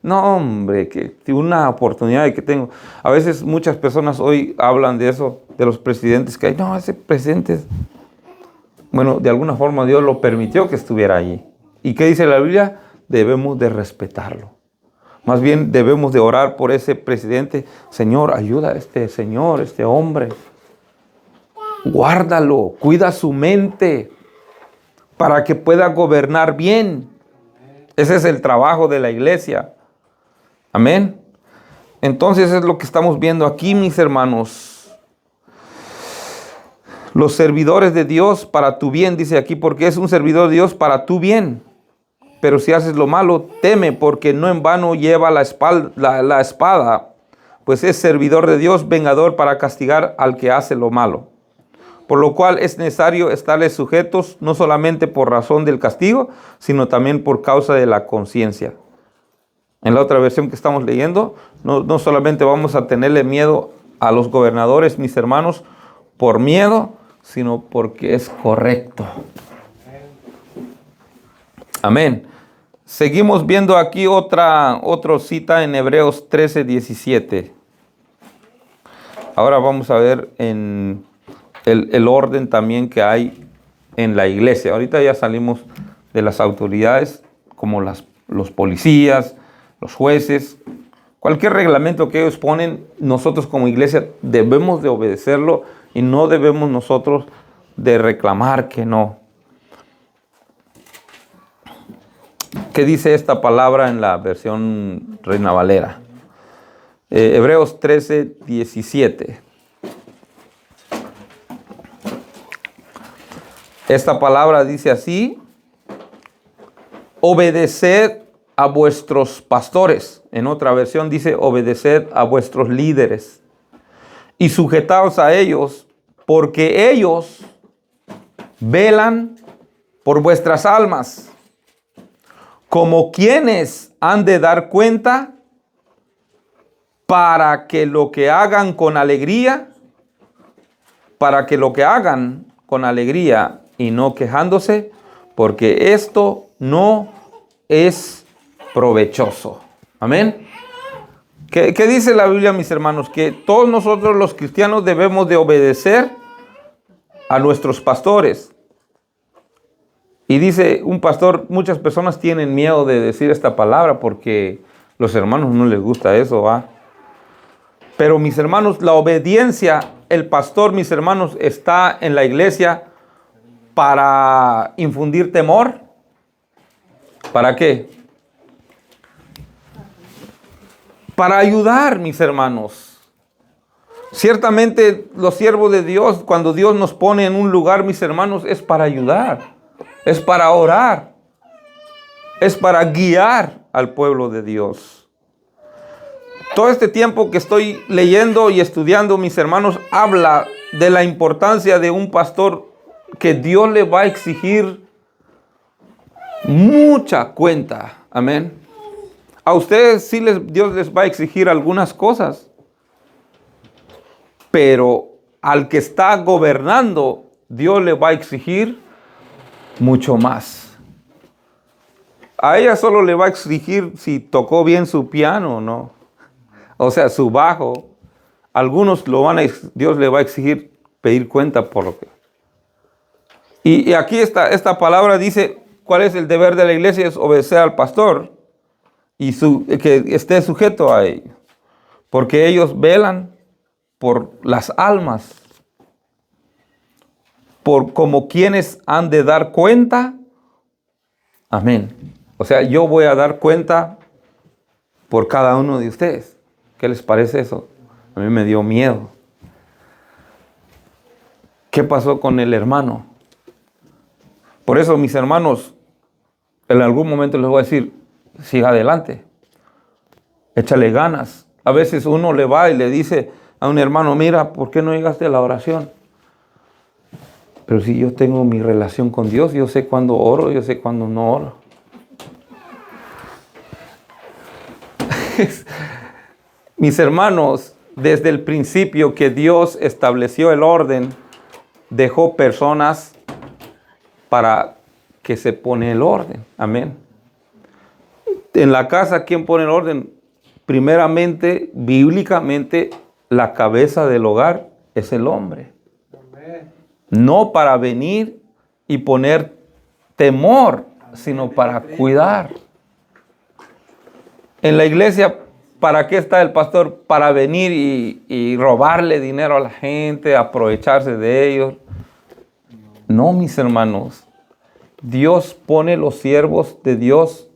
No, hombre, que una oportunidad que tengo. A veces muchas personas hoy hablan de eso, de los presidentes que hay. No, ese presidente bueno, de alguna forma Dios lo permitió que estuviera allí. ¿Y qué dice la Biblia? Debemos de respetarlo. Más bien debemos de orar por ese presidente. Señor, ayuda a este señor, este hombre. Guárdalo, cuida su mente para que pueda gobernar bien. Ese es el trabajo de la iglesia. Amén. Entonces es lo que estamos viendo aquí, mis hermanos. Los servidores de Dios para tu bien, dice aquí, porque es un servidor de Dios para tu bien. Pero si haces lo malo, teme, porque no en vano lleva la espada, pues es servidor de Dios, vengador para castigar al que hace lo malo. Por lo cual es necesario estarles sujetos, no solamente por razón del castigo, sino también por causa de la conciencia. En la otra versión que estamos leyendo, no solamente vamos a tenerle miedo a los gobernadores, mis hermanos, por miedo, sino porque es correcto. Amén. Seguimos viendo aquí otra cita en Hebreos 13:17. Ahora vamos a ver en el orden también que hay en la iglesia. Ahorita ya salimos de las autoridades como los policías, los jueces. Cualquier reglamento que ellos ponen, nosotros como iglesia debemos de obedecerlo y no debemos nosotros de reclamar que no. ¿Qué dice esta palabra en la versión Reina Valera? Hebreos 13:17. Esta palabra dice así: obedeced a vuestros pastores. En otra versión dice: obedeced a vuestros líderes y sujetaos a ellos, porque ellos velan por vuestras almas, como quienes han de dar cuenta, para que lo que hagan con alegría y no quejándose, porque esto no es provechoso. Amén. ¿Qué dice la Biblia, mis hermanos? Que todos nosotros los cristianos debemos de obedecer a nuestros pastores. Y dice un pastor, muchas personas tienen miedo de decir esta palabra porque los hermanos no les gusta eso, ¿va? Pero mis hermanos, la obediencia, el pastor, mis hermanos, está en la iglesia para infundir temor. ¿Para qué? para ayudar, mis hermanos. Ciertamente los siervos de Dios, cuando Dios nos pone en un lugar, mis hermanos, es para ayudar, es para orar, es para guiar al pueblo de Dios. Todo este tiempo que estoy leyendo y estudiando, mis hermanos, habla de la importancia de un pastor que Dios le va a exigir mucha cuenta. Amén. A ustedes sí Dios les va a exigir algunas cosas, pero al que está gobernando, Dios le va a exigir mucho más. A ella solo le va a exigir si tocó bien su piano o no. O sea, su bajo. Algunos Dios le va a exigir pedir cuenta por lo que. Y aquí esta palabra dice, ¿cuál es el deber de la iglesia? Es obedecer al pastor y que esté sujeto a ellos. Porque ellos velan por las almas, por como quienes han de dar cuenta. Amén. O sea, yo voy a dar cuenta por cada uno de ustedes. ¿Qué les parece eso? A mí me dio miedo. ¿Qué pasó con el hermano? Por eso, mis hermanos, en algún momento les voy a decir, siga adelante, échale ganas. A veces uno le va y le dice a un hermano, mira, ¿por qué no llegaste a la oración? Pero si yo tengo mi relación con Dios, yo sé cuándo oro, yo sé cuándo no oro. Mis hermanos, desde el principio que Dios estableció el orden, dejó personas para que se pone el orden. Amén. En la casa, ¿quién pone el orden? Primeramente, bíblicamente, la cabeza del hogar es el hombre. Amén. No para venir y poner temor, sino para cuidar. En la iglesia, ¿para qué está el pastor? Para venir y robarle dinero a la gente, aprovecharse de ellos. No, mis hermanos. Dios pone los siervos de Dios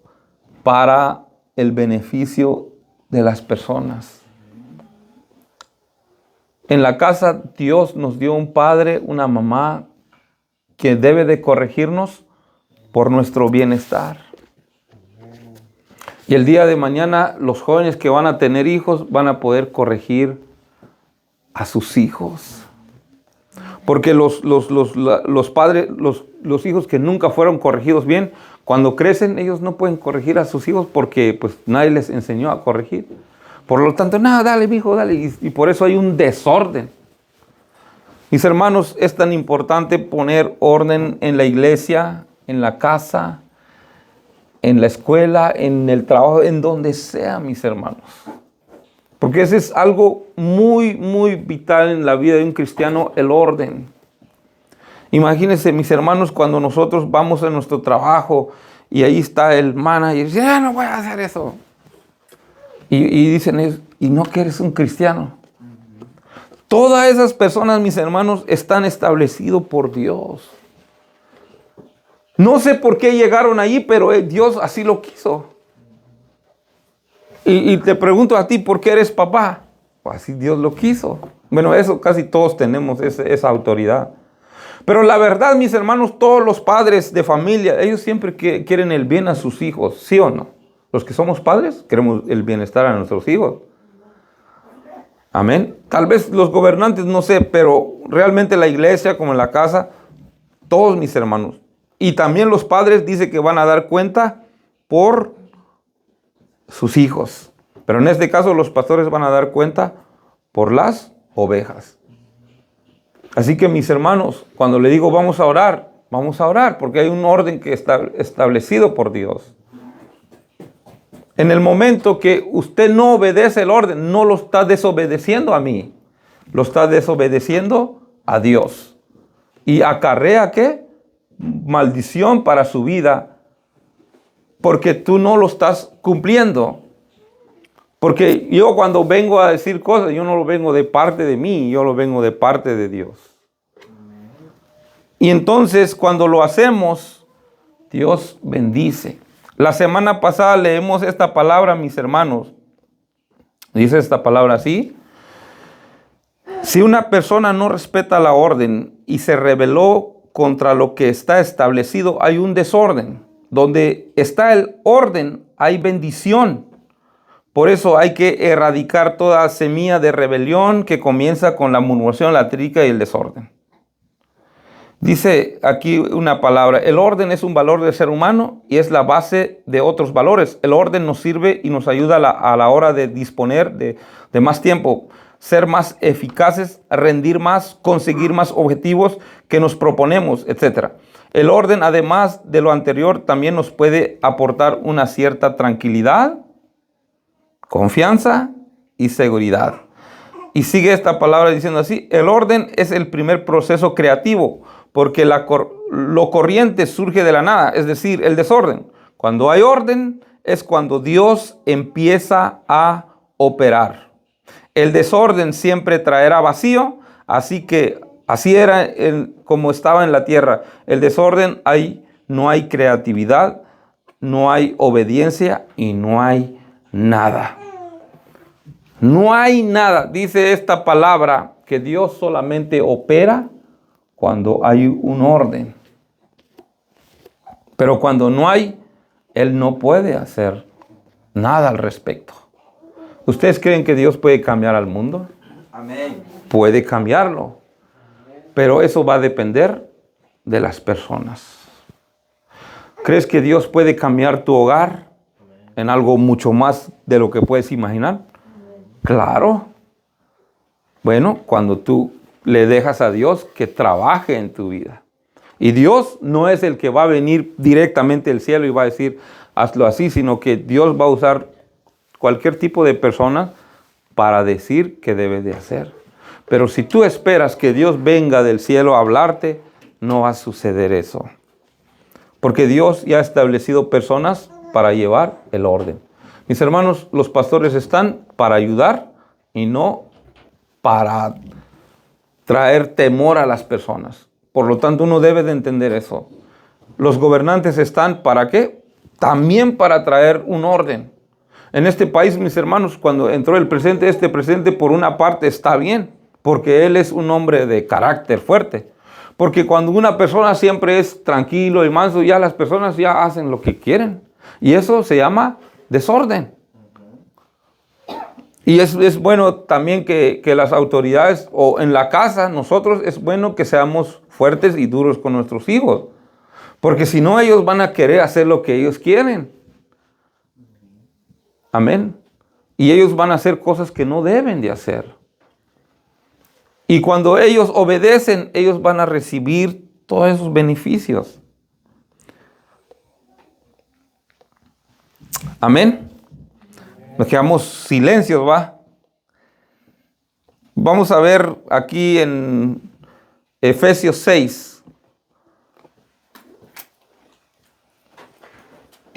para el beneficio de las personas. En la casa, Dios nos dio un padre, una mamá que debe de corregirnos por nuestro bienestar. Y el día de mañana, los jóvenes que van a tener hijos van a poder corregir a sus hijos. Porque los padres, los hijos que nunca fueron corregidos bien, cuando crecen, ellos no pueden corregir a sus hijos porque pues nadie les enseñó a corregir. Por lo tanto, nada, dale, mijo, dale. Y por eso hay un desorden. Mis hermanos, es tan importante poner orden en la iglesia, en la casa, en la escuela, en el trabajo, en donde sea, mis hermanos. Porque ese es algo muy, muy vital en la vida de un cristiano, el orden. Imagínense, mis hermanos, cuando nosotros vamos a nuestro trabajo y ahí está el manager y dice, no voy a hacer eso. Y dicen ellos, ¿y no que eres un cristiano? Todas esas personas, mis hermanos, están establecidos por Dios. No sé por qué llegaron allí, pero Dios así lo quiso. Y te pregunto a ti, ¿por qué eres papá? Pues así Dios lo quiso. Bueno, eso casi todos tenemos esa autoridad. Pero la verdad, mis hermanos, todos los padres de familia, ellos siempre quieren el bien a sus hijos, ¿sí o no? Los que somos padres, queremos el bienestar a nuestros hijos. Amén. Tal vez los gobernantes, no sé, pero realmente la iglesia, como en la casa, todos mis hermanos. Y también los padres dicen que van a dar cuenta por sus hijos. Pero en este caso los pastores van a dar cuenta por las ovejas. Así que mis hermanos, cuando le digo vamos a orar porque hay un orden que está establecido por Dios. En el momento que usted no obedece el orden, no lo está desobedeciendo a mí, lo está desobedeciendo a Dios. Y acarrea ¿qué? Maldición para su vida, porque tú no lo estás cumpliendo. Porque yo cuando vengo a decir cosas, yo no lo vengo de parte de mí, yo lo vengo de parte de Dios. Y entonces cuando lo hacemos, Dios bendice. La semana pasada leemos esta palabra, mis hermanos. Dice esta palabra así: si una persona no respeta la orden y se rebeló contra lo que está establecido, hay un desorden. Donde está el orden, hay bendición. Por eso hay que erradicar toda semilla de rebelión que comienza con la murmuración, la trítica y el desorden. Dice aquí una palabra: el orden es un valor del ser humano y es la base de otros valores. El orden nos sirve y nos ayuda a la hora de disponer de más tiempo, ser más eficaces, rendir más, conseguir más objetivos que nos proponemos, etc. El orden, además de lo anterior, también nos puede aportar una cierta tranquilidad, confianza y seguridad. Y sigue esta palabra diciendo así: el orden es el primer proceso creativo, porque lo corriente surge de la nada, es decir, el desorden. Cuando hay orden es cuando Dios empieza a operar. El desorden siempre traerá vacío, así era como estaba en la tierra. El desorden, no hay creatividad, no hay obediencia y no hay nada. No hay nada. Dice esta palabra que Dios solamente opera cuando hay un orden. Pero cuando no hay, Él no puede hacer nada al respecto. ¿Ustedes creen que Dios puede cambiar al mundo? Amén. Puede cambiarlo. Pero eso va a depender de las personas. ¿Crees que Dios puede cambiar tu hogar en algo mucho más de lo que puedes imaginar? Claro. Bueno, cuando tú le dejas a Dios que trabaje en tu vida. Y Dios no es el que va a venir directamente del cielo y va a decir, hazlo así, sino que Dios va a usar cualquier tipo de persona para decir qué debes de hacer. Pero si tú esperas que Dios venga del cielo a hablarte, no va a suceder eso. Porque Dios ya ha establecido personas para llevar el orden. Mis hermanos, los pastores están para ayudar y no para traer temor a las personas. Por lo tanto, uno debe de entender eso. Los gobernantes están ¿para qué? También para traer un orden. En este país, mis hermanos, cuando entró el presidente, este presidente por una parte está bien, porque él es un hombre de carácter fuerte. Porque cuando una persona siempre es tranquilo y manso, ya las personas ya hacen lo que quieren. Y eso se llama desorden. Y es bueno también que las autoridades, o en la casa, nosotros, es bueno que seamos fuertes y duros con nuestros hijos. Porque si no, ellos van a querer hacer lo que ellos quieren. Amén. Y ellos van a hacer cosas que no deben de hacer. Y cuando ellos obedecen, ellos van a recibir todos esos beneficios. Amén. Nos quedamos silencios, ¿va? Vamos a ver aquí en Efesios 6.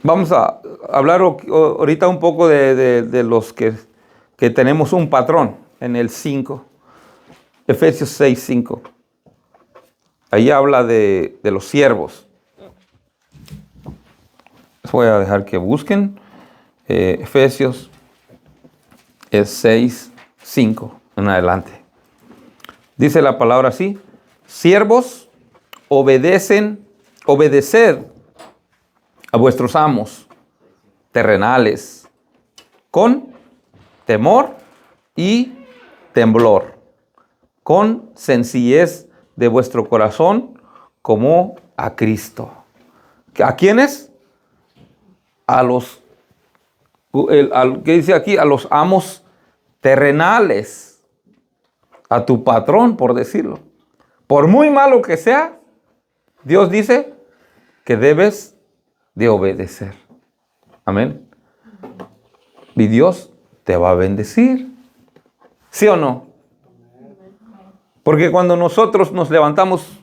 Vamos a hablar ahorita un poco de los que tenemos un patrón en el 5. Efesios 6, 5. Ahí habla de los siervos. Les voy a dejar que busquen. Efesios 6, 5 en adelante. Dice la palabra así: siervos, obedeced a vuestros amos terrenales con temor y temblor, con sencillez de vuestro corazón, como a Cristo. ¿A quiénes? A los, ¿qué dice aquí? A los amos terrenales, a tu patrón, por decirlo. Por muy malo que sea, Dios dice que debes de obedecer. Amén. Y Dios te va a bendecir. ¿Sí o no? Porque cuando nosotros nos levantamos,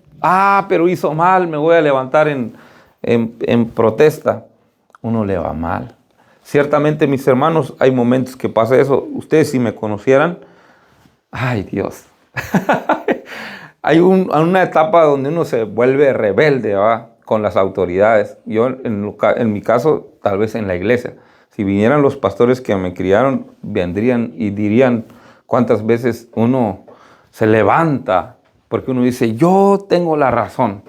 pero hizo mal, me voy a levantar en protesta, uno le va mal. Ciertamente, mis hermanos, hay momentos que pasa eso. Ustedes si me conocieran, ay Dios. Hay una etapa donde uno se vuelve rebelde, ¿va?, con las autoridades. Yo, en mi caso, tal vez en la iglesia. Si vinieran los pastores que me criaron, vendrían y dirían cuántas veces uno se levanta porque uno dice, yo tengo la razón.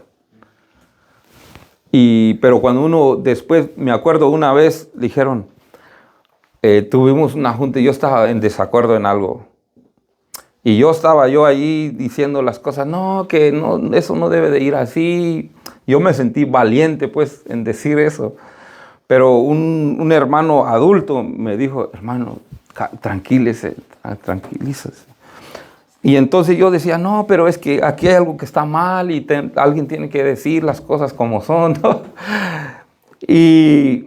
Pero cuando uno después, me acuerdo una vez, dijeron, tuvimos una junta y yo estaba en desacuerdo en algo. Y yo estaba ahí diciendo las cosas, no, que no, eso no debe de ir así. Yo me sentí valiente pues en decir eso. Pero un hermano adulto me dijo, hermano, tranquilícese. Y entonces yo decía, no, pero es que aquí hay algo que está mal y alguien tiene que decir las cosas como son, ¿no? Y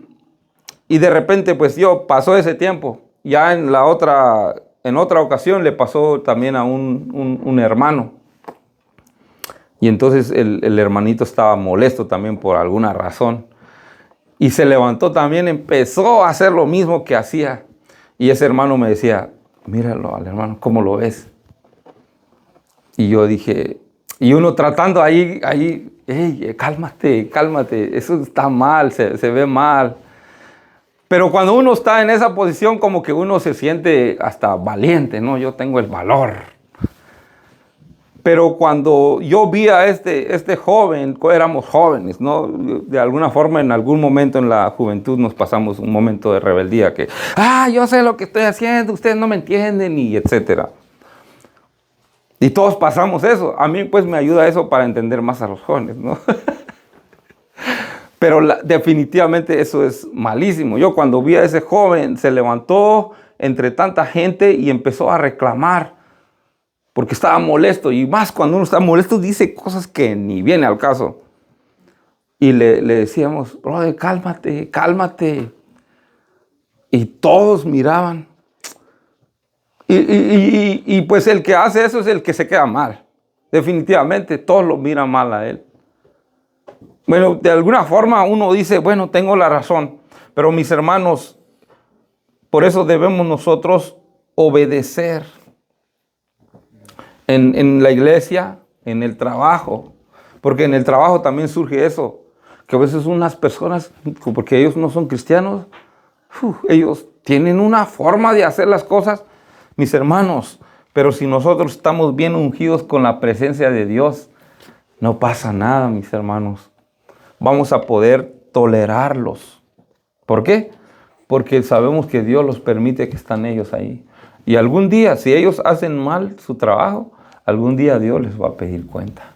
de repente, pues pasó ese tiempo. Ya en otra ocasión le pasó también a un hermano. Y entonces el hermanito estaba molesto también por alguna razón. Y se levantó también, empezó a hacer lo mismo que hacía. Y ese hermano me decía, míralo al hermano, ¿cómo lo ves? Y yo dije, y uno tratando ahí, hey, cálmate, eso está mal, se ve mal. Pero cuando uno está en esa posición, como que uno se siente hasta valiente, ¿no? Yo tengo el valor. Pero cuando yo vi a este joven, éramos jóvenes, ¿no? De alguna forma, en algún momento en la juventud nos pasamos un momento de rebeldía que, yo sé lo que estoy haciendo, ustedes no me entienden, y etcétera. Y todos pasamos eso. A mí pues me ayuda eso para entender más a los jóvenes, ¿no? Pero definitivamente eso es malísimo. Yo cuando vi a ese joven, se levantó entre tanta gente y empezó a reclamar porque estaba molesto. Y más cuando uno está molesto dice cosas que ni viene al caso. Y le decíamos, brother, cálmate. Y todos miraban. Y pues el que hace eso es el que se queda mal. Definitivamente todos lo miran mal a él. Bueno, de alguna forma uno dice, bueno, tengo la razón. Pero mis hermanos, por eso debemos nosotros obedecer. En la iglesia, en el trabajo. Porque en el trabajo también surge eso. Que a veces unas personas, porque ellos no son cristianos, ellos tienen una forma de hacer las cosas. Mis hermanos, pero si nosotros estamos bien ungidos con la presencia de Dios, no pasa nada, mis hermanos. Vamos a poder tolerarlos. ¿Por qué? Porque sabemos que Dios los permite que están ellos ahí. Y algún día, si ellos hacen mal su trabajo, algún día Dios les va a pedir cuenta.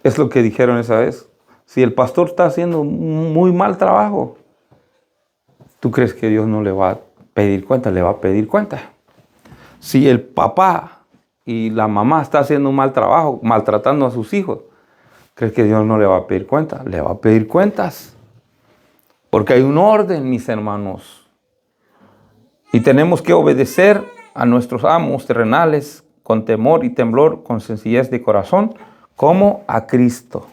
Es lo que dijeron esa vez. Si el pastor está haciendo muy mal trabajo, ¿tú crees que Dios no le va a pedir cuenta? Le va a pedir cuenta. Si el papá y la mamá está haciendo un mal trabajo, maltratando a sus hijos, ¿crees que Dios no le va a pedir cuenta? Le va a pedir cuentas. Porque hay un orden, mis hermanos. Y tenemos que obedecer a nuestros amos terrenales con temor y temblor, con sencillez de corazón, como a Cristo.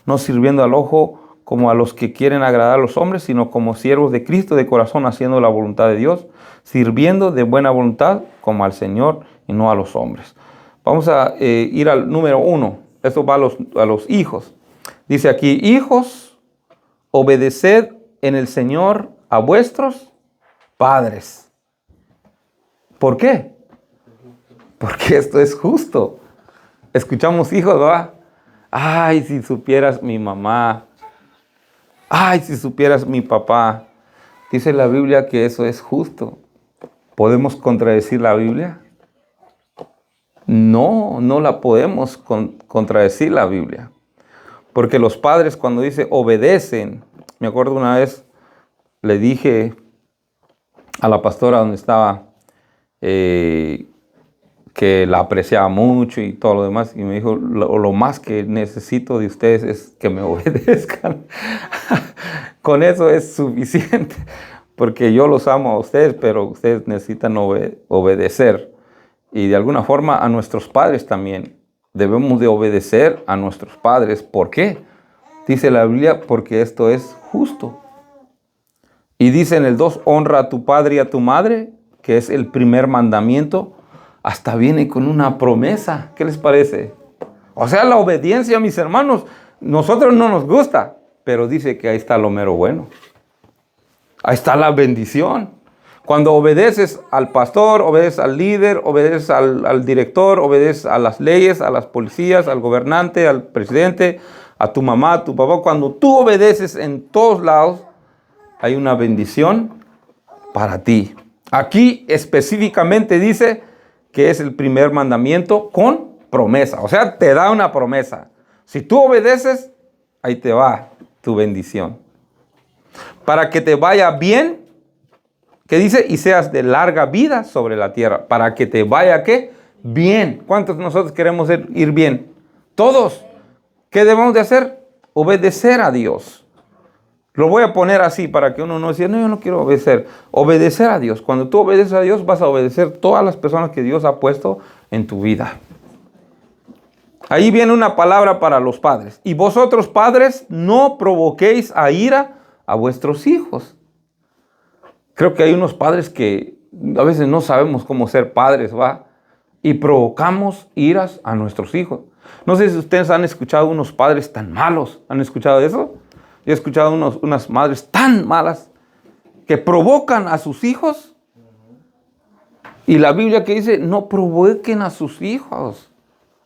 No sirviendo al ojo como a los que quieren agradar a los hombres, sino como siervos de Cristo de corazón, haciendo la voluntad de Dios, sirviendo de buena voluntad como al Señor y no a los hombres. Vamos a ir al número 1. Esto va a los hijos. Dice aquí, hijos, obedeced en el Señor a vuestros padres. ¿Por qué? Porque esto es justo. Escuchamos hijos, ¿verdad? Ay, si supieras mi mamá. Ay, si supieras mi papá. Dice la Biblia que eso es justo. ¿Podemos contradecir la Biblia? No la podemos contradecir la Biblia. Porque los padres cuando dice obedecen, me acuerdo una vez, le dije a la pastora donde estaba que la apreciaba mucho y todo lo demás, y me dijo, lo más que necesito de ustedes es que me obedezcan. Con eso es suficiente, porque yo los amo a ustedes, pero ustedes necesitan obedecer. Y de alguna forma a nuestros padres también. Debemos de obedecer a nuestros padres. ¿Por qué? Dice la Biblia, porque esto es justo. Y dice en el 2, honra a tu padre y a tu madre, que es el primer mandamiento. Hasta viene con una promesa. ¿Qué les parece? O sea, la obediencia, mis hermanos, nosotros no nos gusta, pero dice que ahí está lo mero bueno. Ahí está la bendición. Cuando obedeces al pastor, obedeces al líder, obedeces al director, obedeces a las leyes, a las policías, al gobernante, al presidente, a tu mamá, a tu papá. Cuando tú obedeces en todos lados, hay una bendición para ti. Aquí específicamente dice que es el primer mandamiento con promesa. O sea, te da una promesa. Si tú obedeces, ahí te va tu bendición. Para que te vaya bien, ¿qué dice? Y seas de larga vida sobre la tierra. Para que te vaya, ¿qué? Bien. ¿Cuántos de nosotros queremos ir bien? Todos. ¿Qué debemos de hacer? Obedecer a Dios. Lo voy a poner así para que uno no diga, no, yo no quiero obedecer. Obedecer a Dios. Cuando tú obedeces a Dios, vas a obedecer todas las personas que Dios ha puesto en tu vida. Ahí viene una palabra para los padres. Y vosotros, padres, no provoquéis a ira a vuestros hijos. Creo que hay unos padres que a veces no sabemos cómo ser padres, ¿va? Y provocamos iras a nuestros hijos. No sé si ustedes han escuchado unos padres tan malos. ¿Han escuchado eso? Yo he escuchado unas madres tan malas que provocan a sus hijos. Y la Biblia que dice, no provoquen a sus hijos.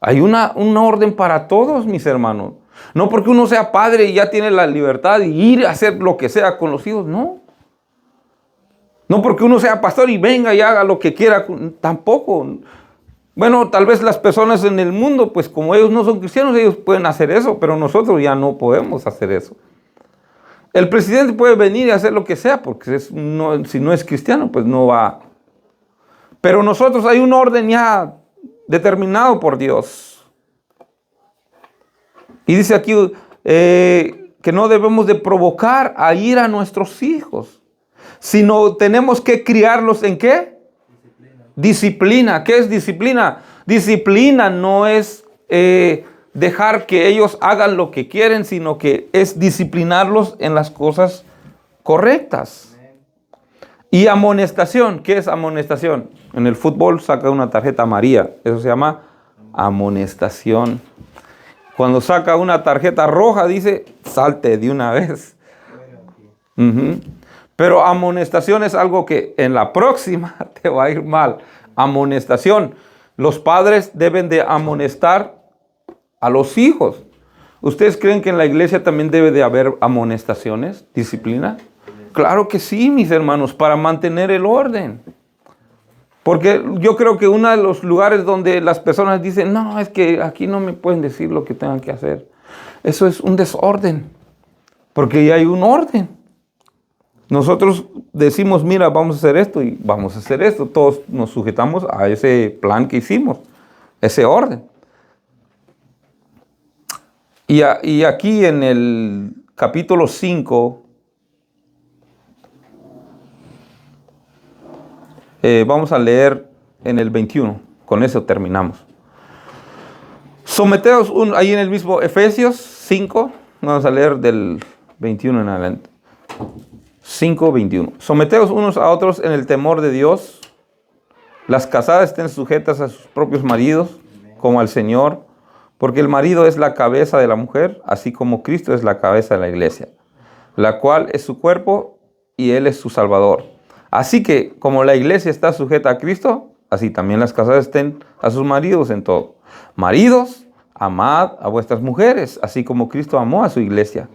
Hay una orden para todos, mis hermanos. No porque uno sea padre y ya tiene la libertad de ir a hacer lo que sea con los hijos, no. No porque uno sea pastor y venga y haga lo que quiera, tampoco. Bueno, tal vez las personas en el mundo, pues como ellos no son cristianos, ellos pueden hacer eso, pero nosotros ya no podemos hacer eso. El presidente puede venir y hacer lo que sea, porque si no es cristiano, pues no va. Pero nosotros hay un orden ya determinado por Dios. Y dice aquí que no debemos de provocar a ir a nuestros hijos, sino tenemos que criarlos ¿en qué? Disciplina. ¿Qué es disciplina? Disciplina no es dejar que ellos hagan lo que quieren, sino que es disciplinarlos en las cosas correctas. Y amonestación. ¿Qué es amonestación? En el fútbol saca una tarjeta amarilla. Eso se llama amonestación. Cuando saca una tarjeta roja dice, salte de una vez. Pero amonestación es algo que en la próxima te va a ir mal. Amonestación. Los padres deben de amonestar a los hijos. ¿Ustedes creen que en la iglesia también debe de haber amonestaciones, disciplina? Claro que sí, mis hermanos, para mantener el orden. Porque yo creo que uno de los lugares donde las personas dicen, no, es que aquí no me pueden decir lo que tengan que hacer. Eso es un desorden. Porque ya hay un orden. Nosotros decimos, mira, vamos a hacer esto y vamos a hacer esto. Todos nos sujetamos a ese plan que hicimos, ese orden. Y aquí en el capítulo 5, vamos a leer en el 21. Con eso terminamos. Someteos, ahí en el mismo Efesios 5, vamos a leer del 21 en adelante. 5:21. Someteos unos a otros en el temor de Dios. Las casadas estén sujetas a sus propios maridos, como al Señor, porque el marido es la cabeza de la mujer, así como Cristo es la cabeza de la iglesia, la cual es su cuerpo y Él es su Salvador. Así que, como la iglesia está sujeta a Cristo, así también las casadas estén a sus maridos en todo. Maridos, amad a vuestras mujeres, así como Cristo amó a su iglesia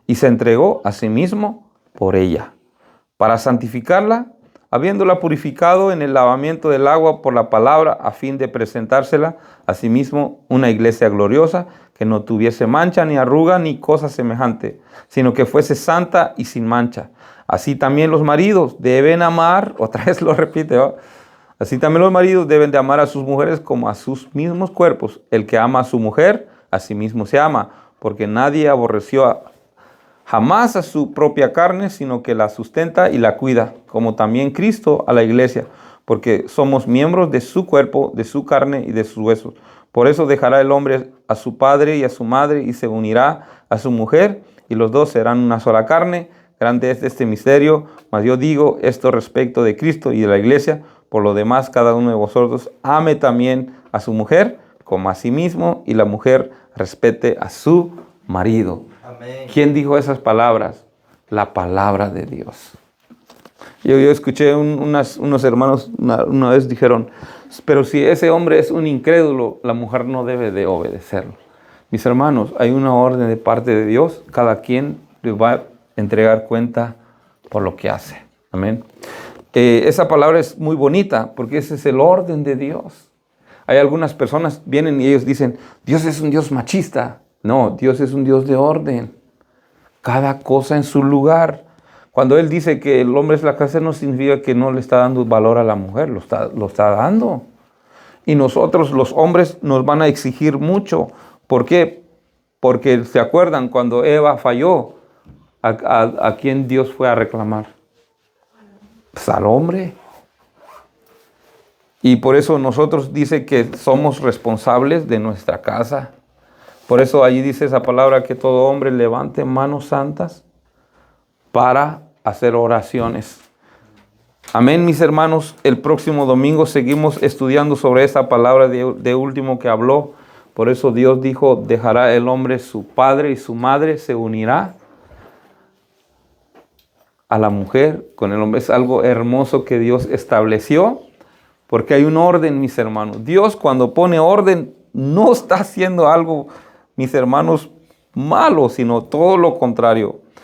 y se entregó a sí mismo por ella, para santificarla, habiéndola purificado en el lavamiento del agua por la palabra, a fin de presentársela a sí mismo una iglesia gloriosa, que no tuviese mancha, ni arruga, ni cosa semejante, sino que fuese santa y sin mancha. Así también los maridos deben amar, otra vez lo repite, ¿va? Así también los maridos deben de amar a sus mujeres como a sus mismos cuerpos. El que ama a su mujer, a sí mismo se ama, porque nadie aborreció jamás a su propia carne, sino que la sustenta y la cuida, como también Cristo a la iglesia, porque somos miembros de su cuerpo, de su carne y de sus huesos. Por eso dejará el hombre a su padre y a su madre y se unirá a su mujer, y los dos serán una sola carne. Grande es este misterio, mas yo digo esto respecto de Cristo y de la iglesia. Por lo demás, cada uno de vosotros ame también a su mujer como a sí mismo, y la mujer respete a su marido. Amén. ¿Quién dijo esas palabras? La palabra de Dios. Yo escuché unos hermanos una vez dijeron, pero si ese hombre es un incrédulo, la mujer no debe de obedecerlo. Mis hermanos, hay una orden de parte de Dios, cada quien le va a entregar cuenta por lo que hace. Amén. Esa palabra es muy bonita porque ese es el orden de Dios. Hay algunas personas vienen y ellos dicen, Dios es un Dios machista. No, Dios es un Dios de orden. Cada cosa en su lugar. Cuando Él dice que el hombre es la casa, no significa que no le está dando valor a la mujer, lo está dando. Y nosotros los hombres nos van a exigir mucho. ¿Por qué? Porque se acuerdan cuando Eva falló, ¿a quién Dios fue a reclamar? Pues al hombre. Y por eso nosotros dice que somos responsables de nuestra casa. Por eso allí dice esa palabra que todo hombre levante manos santas para hacer oraciones. Amén, mis hermanos. El próximo domingo seguimos estudiando sobre esa palabra de último que habló. Por eso Dios dijo, dejará el hombre su padre y su madre, se unirá a la mujer con el hombre. Es algo hermoso que Dios estableció, porque hay un orden, mis hermanos. Dios cuando pone orden no está haciendo algo, mis hermanos, malo, sino todo lo contrario.